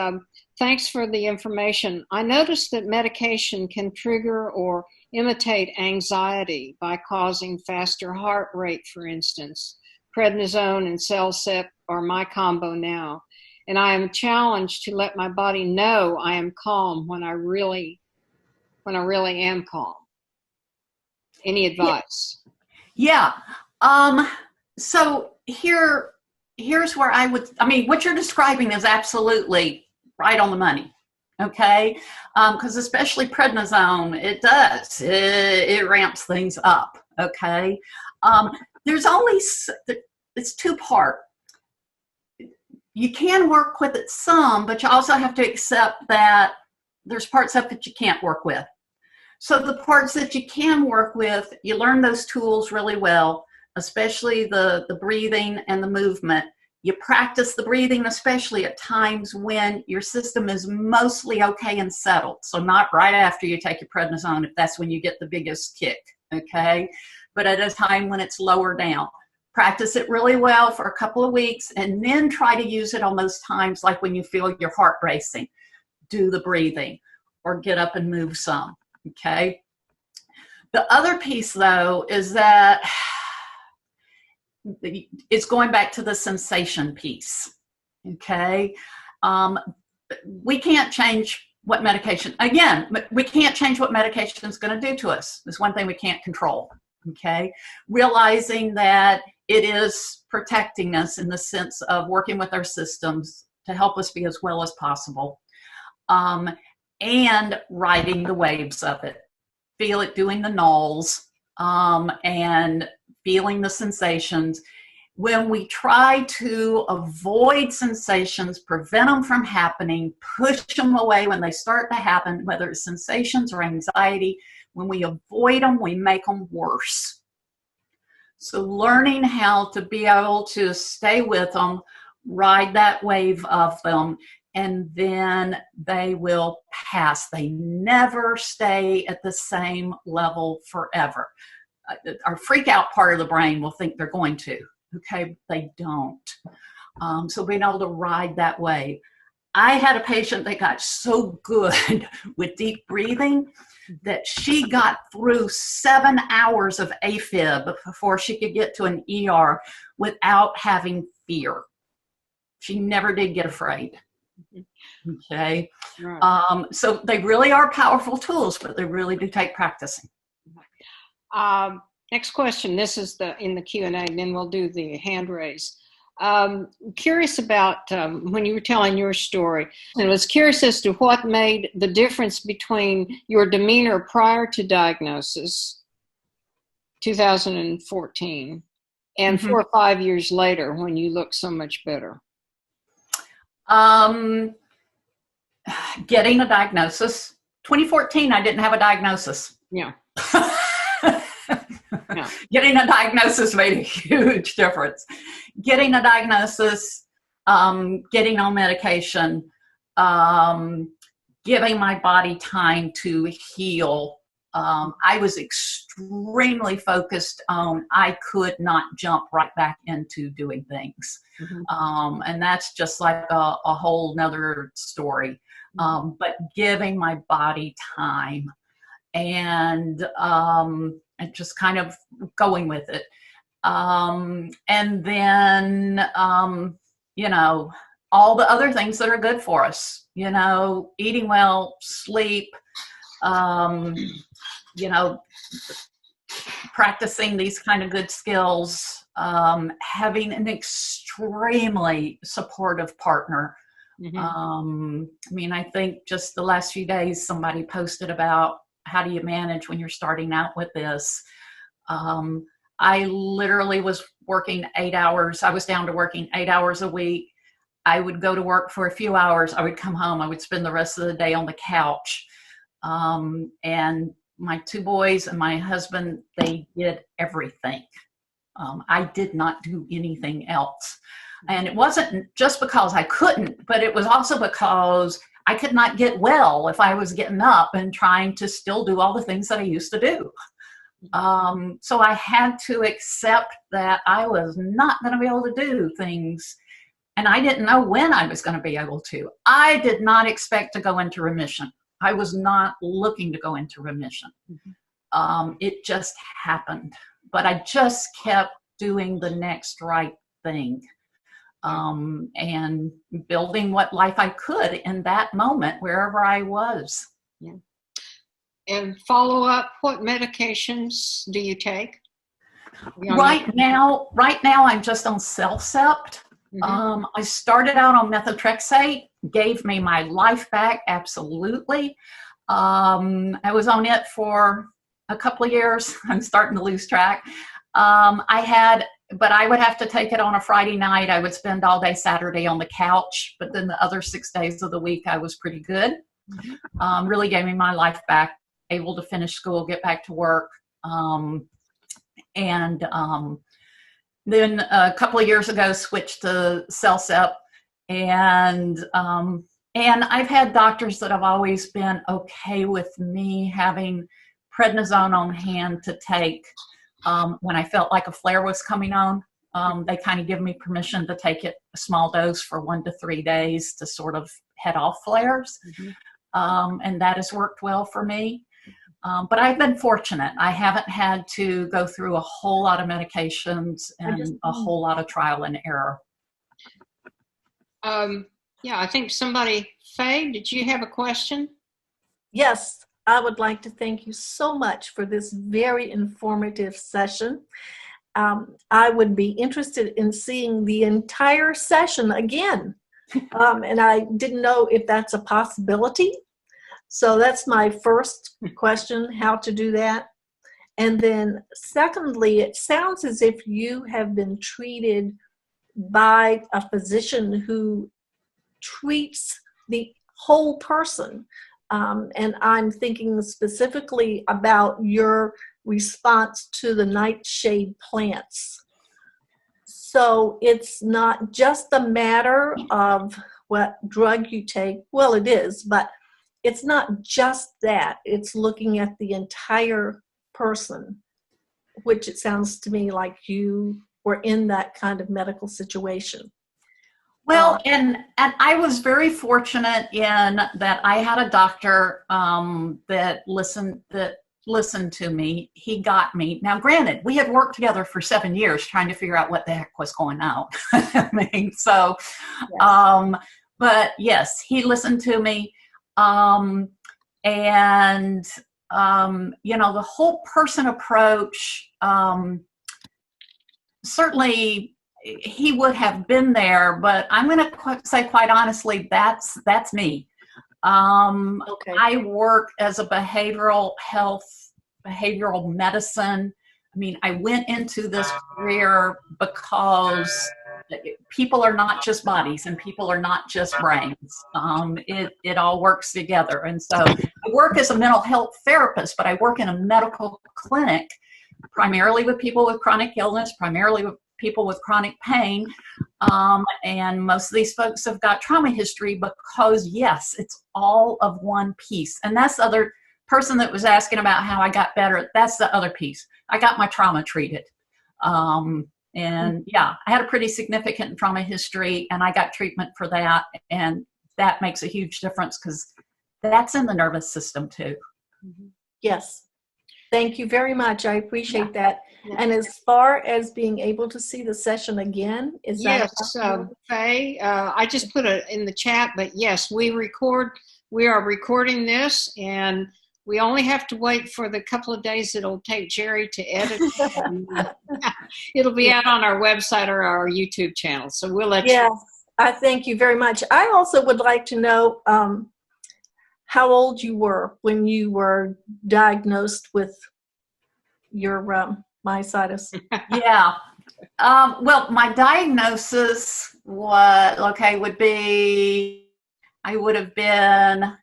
thanks for the information. I noticed that medication can trigger or imitate anxiety by causing faster heart rate, for instance. Prednisone and Cellcept are my combo now. And I am challenged to let my body know I am calm when I really am calm. Any advice? Yeah. So here's where what you're describing is absolutely right on the money. Okay. Because especially prednisone, it ramps things up. Okay. It's two-part. You can work with it some, but you also have to accept that there's parts of it you can't work with. So the parts that you can work with, you learn those tools really well, especially the breathing and the movement. You practice the breathing, especially at times when your system is mostly okay and settled. So not right after you take your prednisone, if that's when you get the biggest kick, okay? But at a time when it's lower down. Practice it really well for a couple of weeks and then try to use it on those times like when you feel your heart racing. Do the breathing or get up and move some, okay? The other piece, though, is that it's going back to the sensation piece, okay? We can't change what medication, again, we can't change what medication is going to do to us. There's one thing we can't control, okay? Realizing that it is protecting us in the sense of working with our systems to help us be as well as possible, and riding the waves of it. Feel it doing the nulls, and feeling the sensations. When we try to avoid sensations, prevent them from happening, push them away when they start to happen, whether it's sensations or anxiety, when we avoid them, we make them worse. So learning how to be able to stay with them, ride that wave of them, and then they will pass. They never stay at the same level forever. Our freak out part of the brain will think they're going to, okay? They don't. So being able to ride that wave. I had a patient that got so good with deep breathing that she got through 7 hours of AFib before she could get to an ER without having fear. She never did get afraid. Okay. Right. So they really are powerful tools, but they really do take practicing. Next question. This is in the Q&A, and then we'll do the hand raise. Curious about when you were telling your story, and was curious as to what made the difference between your demeanor prior to diagnosis, 2014, and 4 or 5 years later when you look so much better. Getting a diagnosis. 2014, I didn't have a diagnosis. Yeah. Yeah. Getting a diagnosis made a huge difference. Getting a diagnosis, getting on medication, giving my body time to heal. I was extremely focused on I could not jump right back into doing things. And that's just like a whole nother story. But giving my body time and just kind of going with it. And then, all the other things that are good for us, eating well, sleep, practicing these kind of good skills, having an extremely supportive partner. I think just the last few days, somebody posted about how do you manage when you're starting out with this? I literally was working 8 hours. I was down to working 8 hours a week. I would go to work for a few hours. I would come home. I would spend the rest of the day on the couch. And my 2 boys and my husband, they did everything. I did not do anything else. And it wasn't just because I couldn't, but it was also because I could not get well if I was getting up and trying to still do all the things that I used to do. So I had to accept that I was not going to be able to do things. and I didn't know when I was going to be able to. I did not expect to go into remission. I was not looking to go into remission. It just happened. But I just kept doing the next right thing, and building what life I could in that moment, wherever I was. Yeah. And follow up, what medications do you take? Right now, I'm just on Celcept. I started out on methotrexate, gave me my life back, absolutely. I was on it for a couple of years. I'm starting to lose track. But I would have to take it on a Friday night. I would spend all day Saturday on the couch, but then the other 6 days of the week, I was pretty good. Really gave me my life back, able to finish school, get back to work. Then a couple of years ago, switched to Celcept, and I've had doctors that have always been okay with me having prednisone on hand to take when I felt like a flare was coming on. They kind of give me permission to take it a small dose for 1 to 3 days to sort of head off flares, and that has worked well for me. But I've been fortunate. I haven't had to go through a whole lot of medications and a whole lot of trial and error. Yeah, I think Faye, did you have a question? Yes, I would like to thank you so much for this very informative session. I would be interested in seeing the entire session again. And I didn't know if that's a possibility. So that's my first question, how to do that. And then secondly, it sounds as if you have been treated by a physician who treats the whole person. And I'm thinking specifically about your response to the nightshade plants. So it's not just a matter of what drug you take. Well, it is, but it's not just that. It's looking at the entire person, which it sounds to me like you were in that kind of medical situation. Well, and I was very fortunate in that I had a doctor that listened to me. He got me. Now, granted, we had worked together for 7 years trying to figure out what the heck was going on. I mean, so, yes. But yes, he listened to me. The whole person approach, certainly he would have been there, but I'm going to say quite honestly, that's me. Okay. I work as a behavioral medicine. I mean, I went into this career because people are not just bodies and people are not just brains. It all works together. And so I work as a mental health therapist, but I work in a medical clinic, primarily with people with chronic illness, primarily with people with chronic pain. And most of these folks have got trauma history because, yes, it's all of one piece. And that's the other person that was asking about how I got better. That's the other piece. I got my trauma treated. And yeah, I had a pretty significant trauma history and I got treatment for that. And that makes a huge difference because that's in the nervous system too. Yes. Thank you very much. I appreciate that. And as far as being able to see the session again, is that? Yes, Faye, I just put it in the chat, but yes, we are recording this and we only have to wait for the couple of days it'll take Jerry to edit. It'll be out on our website or our YouTube channel. So we'll let you. Yes, I thank you very much. I also would like to know how old you were when you were diagnosed with your myositis. Yeah. Well, my diagnosis would be, I would have been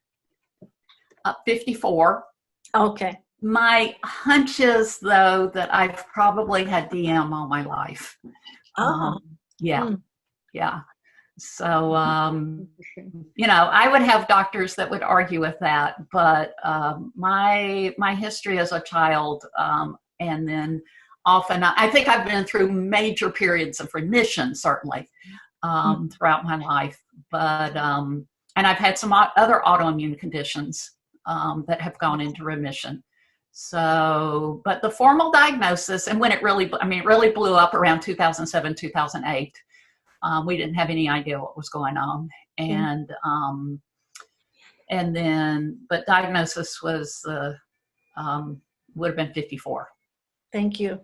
54. Okay. My hunch is, though, that I've probably had DM all my life. Yeah. So, I would have doctors that would argue with that, but my history as a child, and then often, I think I've been through major periods of remission, certainly, throughout my life. But, and I've had some other autoimmune conditions that have gone into remission. So, but the formal diagnosis, and when it really, it really blew up around 2007, 2008. We didn't have any idea what was going on. And then, but diagnosis was, would have been 54. Thank you.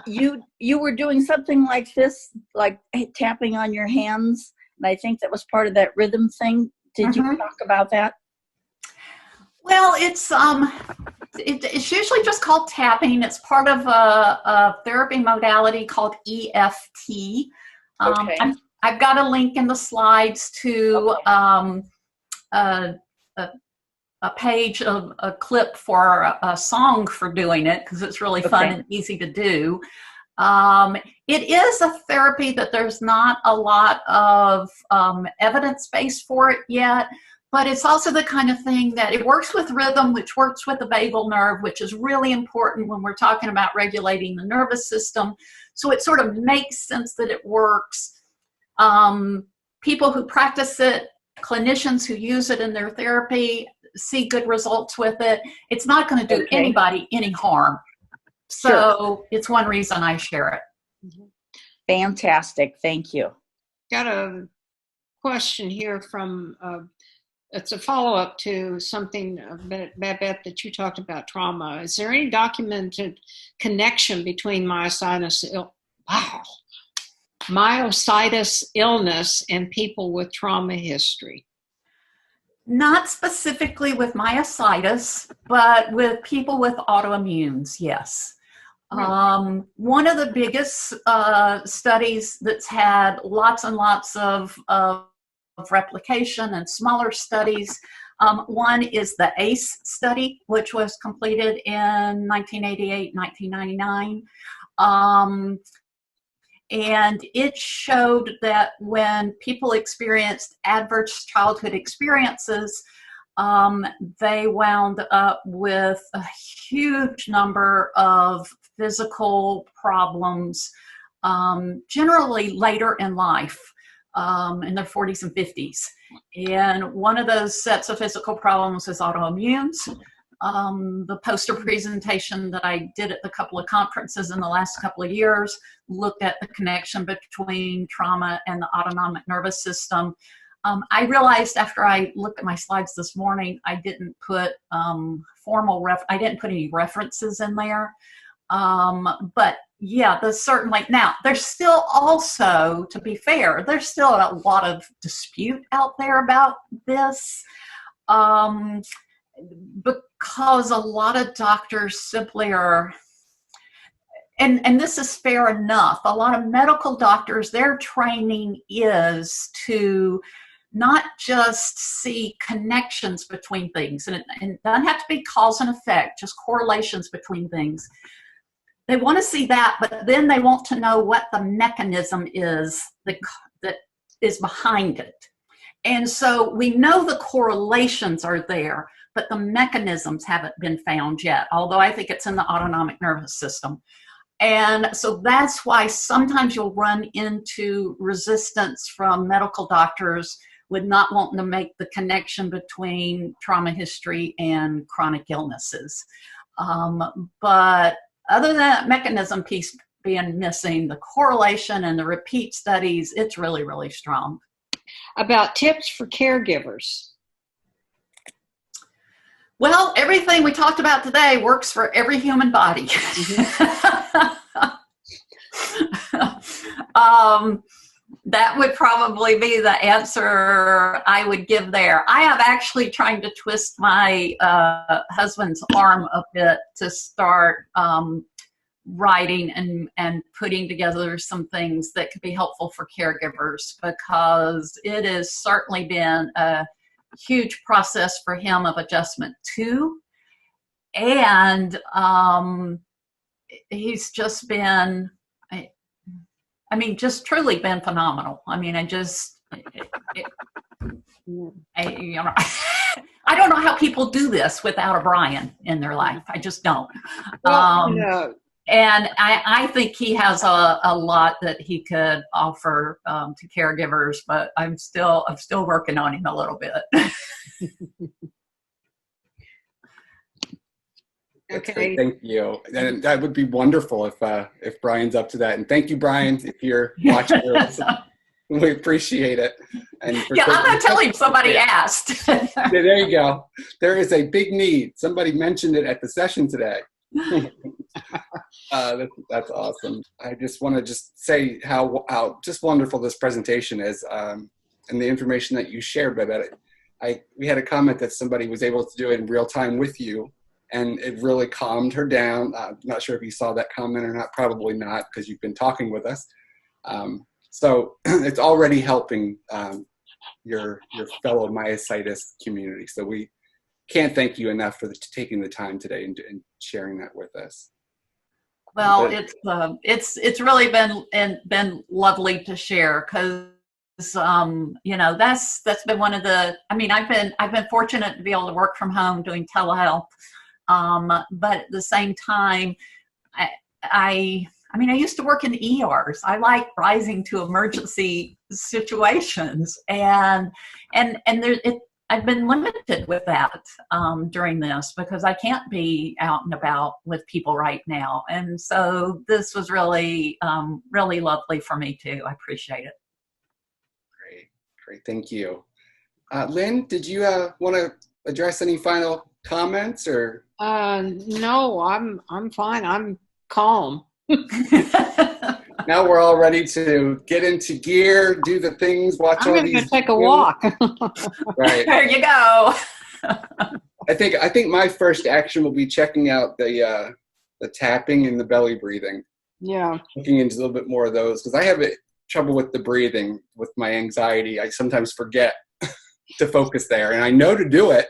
You were doing something like this, like tapping on your hands, and I think that was part of that rhythm thing. Did you talk about that? Well, it's usually just called tapping. It's part of a therapy modality called EFT. Okay. I've got a link in the slides to a page of a clip for a song for doing it, because it's really fun and easy to do. It is a therapy that there's not a lot of evidence base for it yet, but it's also the kind of thing that it works with rhythm, which works with the vagal nerve, which is really important when we're talking about regulating the nervous system. So it sort of makes sense that it works. People who practice it, clinicians who use it in their therapy, see good results with it. It's not going to do anybody any harm. So it's one reason I share it. Fantastic. Thank you. Got a question here from, it's a follow-up to something, Babette, that you talked about trauma. Is there any documented connection between myositis illness and people with trauma history? Not specifically with myositis, but with people with autoimmunes, yes. One of the biggest studies that's had lots and lots of replication and smaller studies, one is the ACE study, which was completed in 1988, 1999. And it showed that when people experienced adverse childhood experiences, they wound up with a huge number of physical problems, generally later in life, in their 40s and 50s. And one of those sets of physical problems is autoimmunes. The poster presentation that I did at the couple of conferences in the last couple of years looked at the connection between trauma and the autonomic nervous system. I realized after I looked at my slides this morning, I didn't put I didn't put any references in there. But yeah, there's certainly, now there's still also, to be fair, there's still a lot of dispute out there about this. Because a lot of doctors simply are, and this is fair enough, a lot of medical doctors, their training is to not just see connections between things, and it doesn't have to be cause and effect, just correlations between things. They want to see that, but then they want to know what the mechanism is that is behind it. And so we know the correlations are there, but the mechanisms haven't been found yet, although I think it's in the autonomic nervous system. And so that's why sometimes you'll run into resistance from medical doctors with not wanting to make the connection between trauma history and chronic illnesses. But other than that mechanism piece being missing, the correlation and the repeat studies, it's really, really strong. About tips for caregivers. Well, everything we talked about today works for every human body. That would probably be the answer I would give there. I am actually trying to twist my husband's arm a bit to start writing and putting together some things that could be helpful for caregivers, because it has certainly been a huge process for him of adjustment too. And he's just been, just truly been phenomenal. I don't know how people do this without a Brian in their life. I just don't. Well, And I think he has a lot that he could offer to caregivers, but I'm still working on him a little bit. That's Okay. great. Thank you. And that would be wonderful if Brian's up to that. And thank you, Brian, if you're watching or listening. We appreciate it. And Yeah, I'm going to tell him somebody asked. There you go. There is a big need. Somebody mentioned it at the session today. That's awesome. I just want to just say how just wonderful this presentation is, and the information that you shared, Babette. We had a comment that somebody was able to do it in real time with you, and it really calmed her down. I'm not sure if you saw that comment or not. Probably not, because you've been talking with us. So it's already helping your fellow myositis community. So we can't thank you enough for taking the time today and sharing that with us. Well, it's really been lovely to share, because that's been one of the. I mean, I've been fortunate to be able to work from home doing telehealth, but at the same time, I used to work in ERs. I like rising to emergency situations, and I've been limited with that during this, because I can't be out and about with people right now. And so this was really, really lovely for me too. I appreciate it. Great. Thank you. Lynn, did you want to address any final comments or? No, I'm fine. I'm calm. Now we're all ready to get into gear, do the things, watch I'm all going these. to take a walk. Right. There you go. I think my first action will be checking out the tapping and the belly breathing. Yeah. Looking into a little bit more of those, because I have trouble with the breathing with my anxiety. I sometimes forget to focus there, and I know to do it.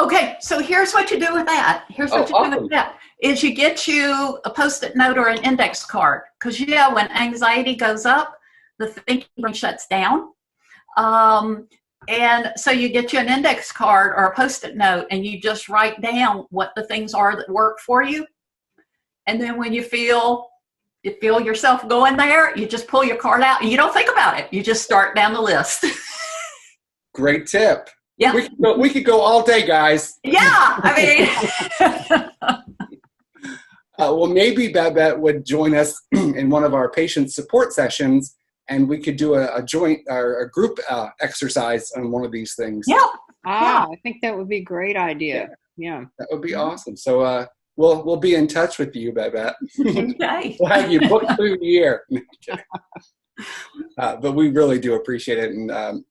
Okay, so here's what you do with that. Is you get you a Post-it note or an index card, because when anxiety goes up, the thinking brain shuts down. And so you get you an index card or a Post-it note, and you just write down what the things are that work for you. And then when you feel yourself going there, you just pull your card out and you don't think about it. You just start down the list. Great tip. Yeah. We could go all day, guys. Yeah, I mean. Well, maybe Babette would join us in one of our patient support sessions, and we could do a joint or a group exercise on one of these things. Yeah. I think that would be a great idea. Yeah. That would be awesome. So we'll be in touch with you, Babette. Okay. We'll have you booked through the year. But we really do appreciate it, and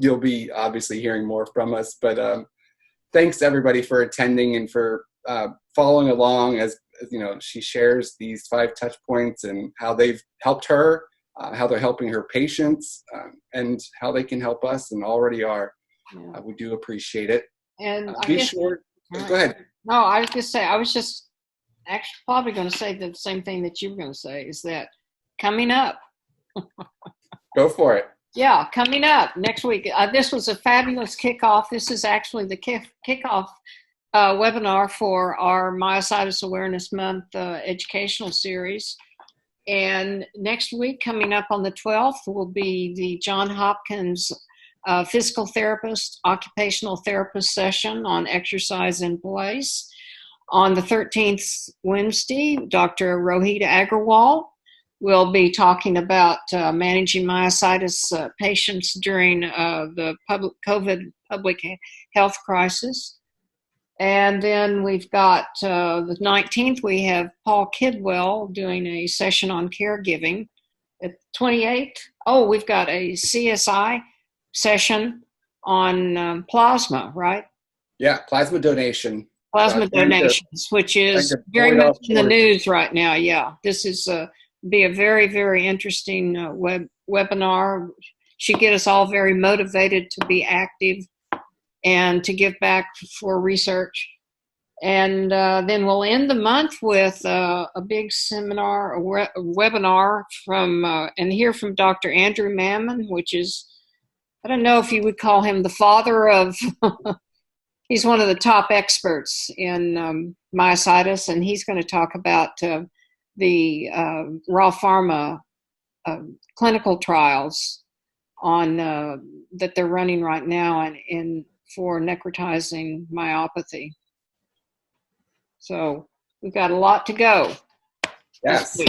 you'll be obviously hearing more from us. But thanks everybody for attending and for following along as she shares these 5 touch points and how they've helped her, how they're helping her patients, and how they can help us and already are. Yeah. We do appreciate it. And Be sure. Go ahead. No, I was just saying, I was just actually probably going to say the same thing that you were going to say, is that coming up. Go for it. Yeah, coming up next week. This was a fabulous kickoff. This is actually the kickoff webinar for our Myositis Awareness Month educational series. And next week, coming up on the 12th, will be the John Hopkins physical therapist, occupational therapist session on exercise in place. On the 13th, Wednesday, Dr. Rohita Agrawal will be talking about managing myositis patients during the COVID public health crisis. And then we've got the 19th, we have Paul Kidwell doing a session on caregiving. At 28th, we've got a CSI session on plasma, right? Yeah, plasma donation. Plasma donations, which is very much in the news right now. Yeah, this is be a very, very interesting webinar. Should get us all very motivated to be active and to give back for research. And then we'll end the month with a big seminar, a webinar from, and hear from Dr. Andrew Mammon, which is, I don't know if you would call him the father of, he's one of the top experts in myositis, and he's going to talk about the raw pharma clinical trials on that they're running right now and for necrotizing myopathy. So we've got a lot to go Yes.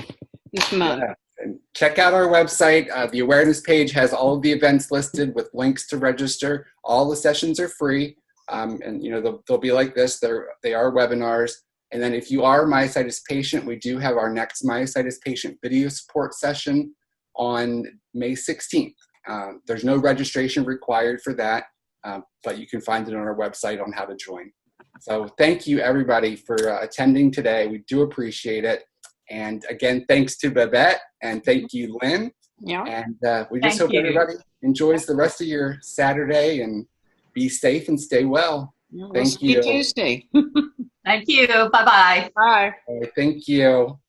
this month. Yeah. And check out our website. The awareness page has all of the events listed with links to register. All the sessions are free. And you know, they'll be like this. They are webinars. And then if you are a myositis patient, we do have our next myositis patient video support session on May 16th. There's no registration required for that, but you can find it on our website on how to join. So thank you, everybody, for attending today. We do appreciate it. And again, thanks to Babette, and thank you, Lynn. Yeah. And we just Thank hope you. everybody enjoys the rest of your Saturday and be safe and stay well. We'll Thank see you you. Tuesday. Thank you. Bye-bye. Bye. All right, thank you.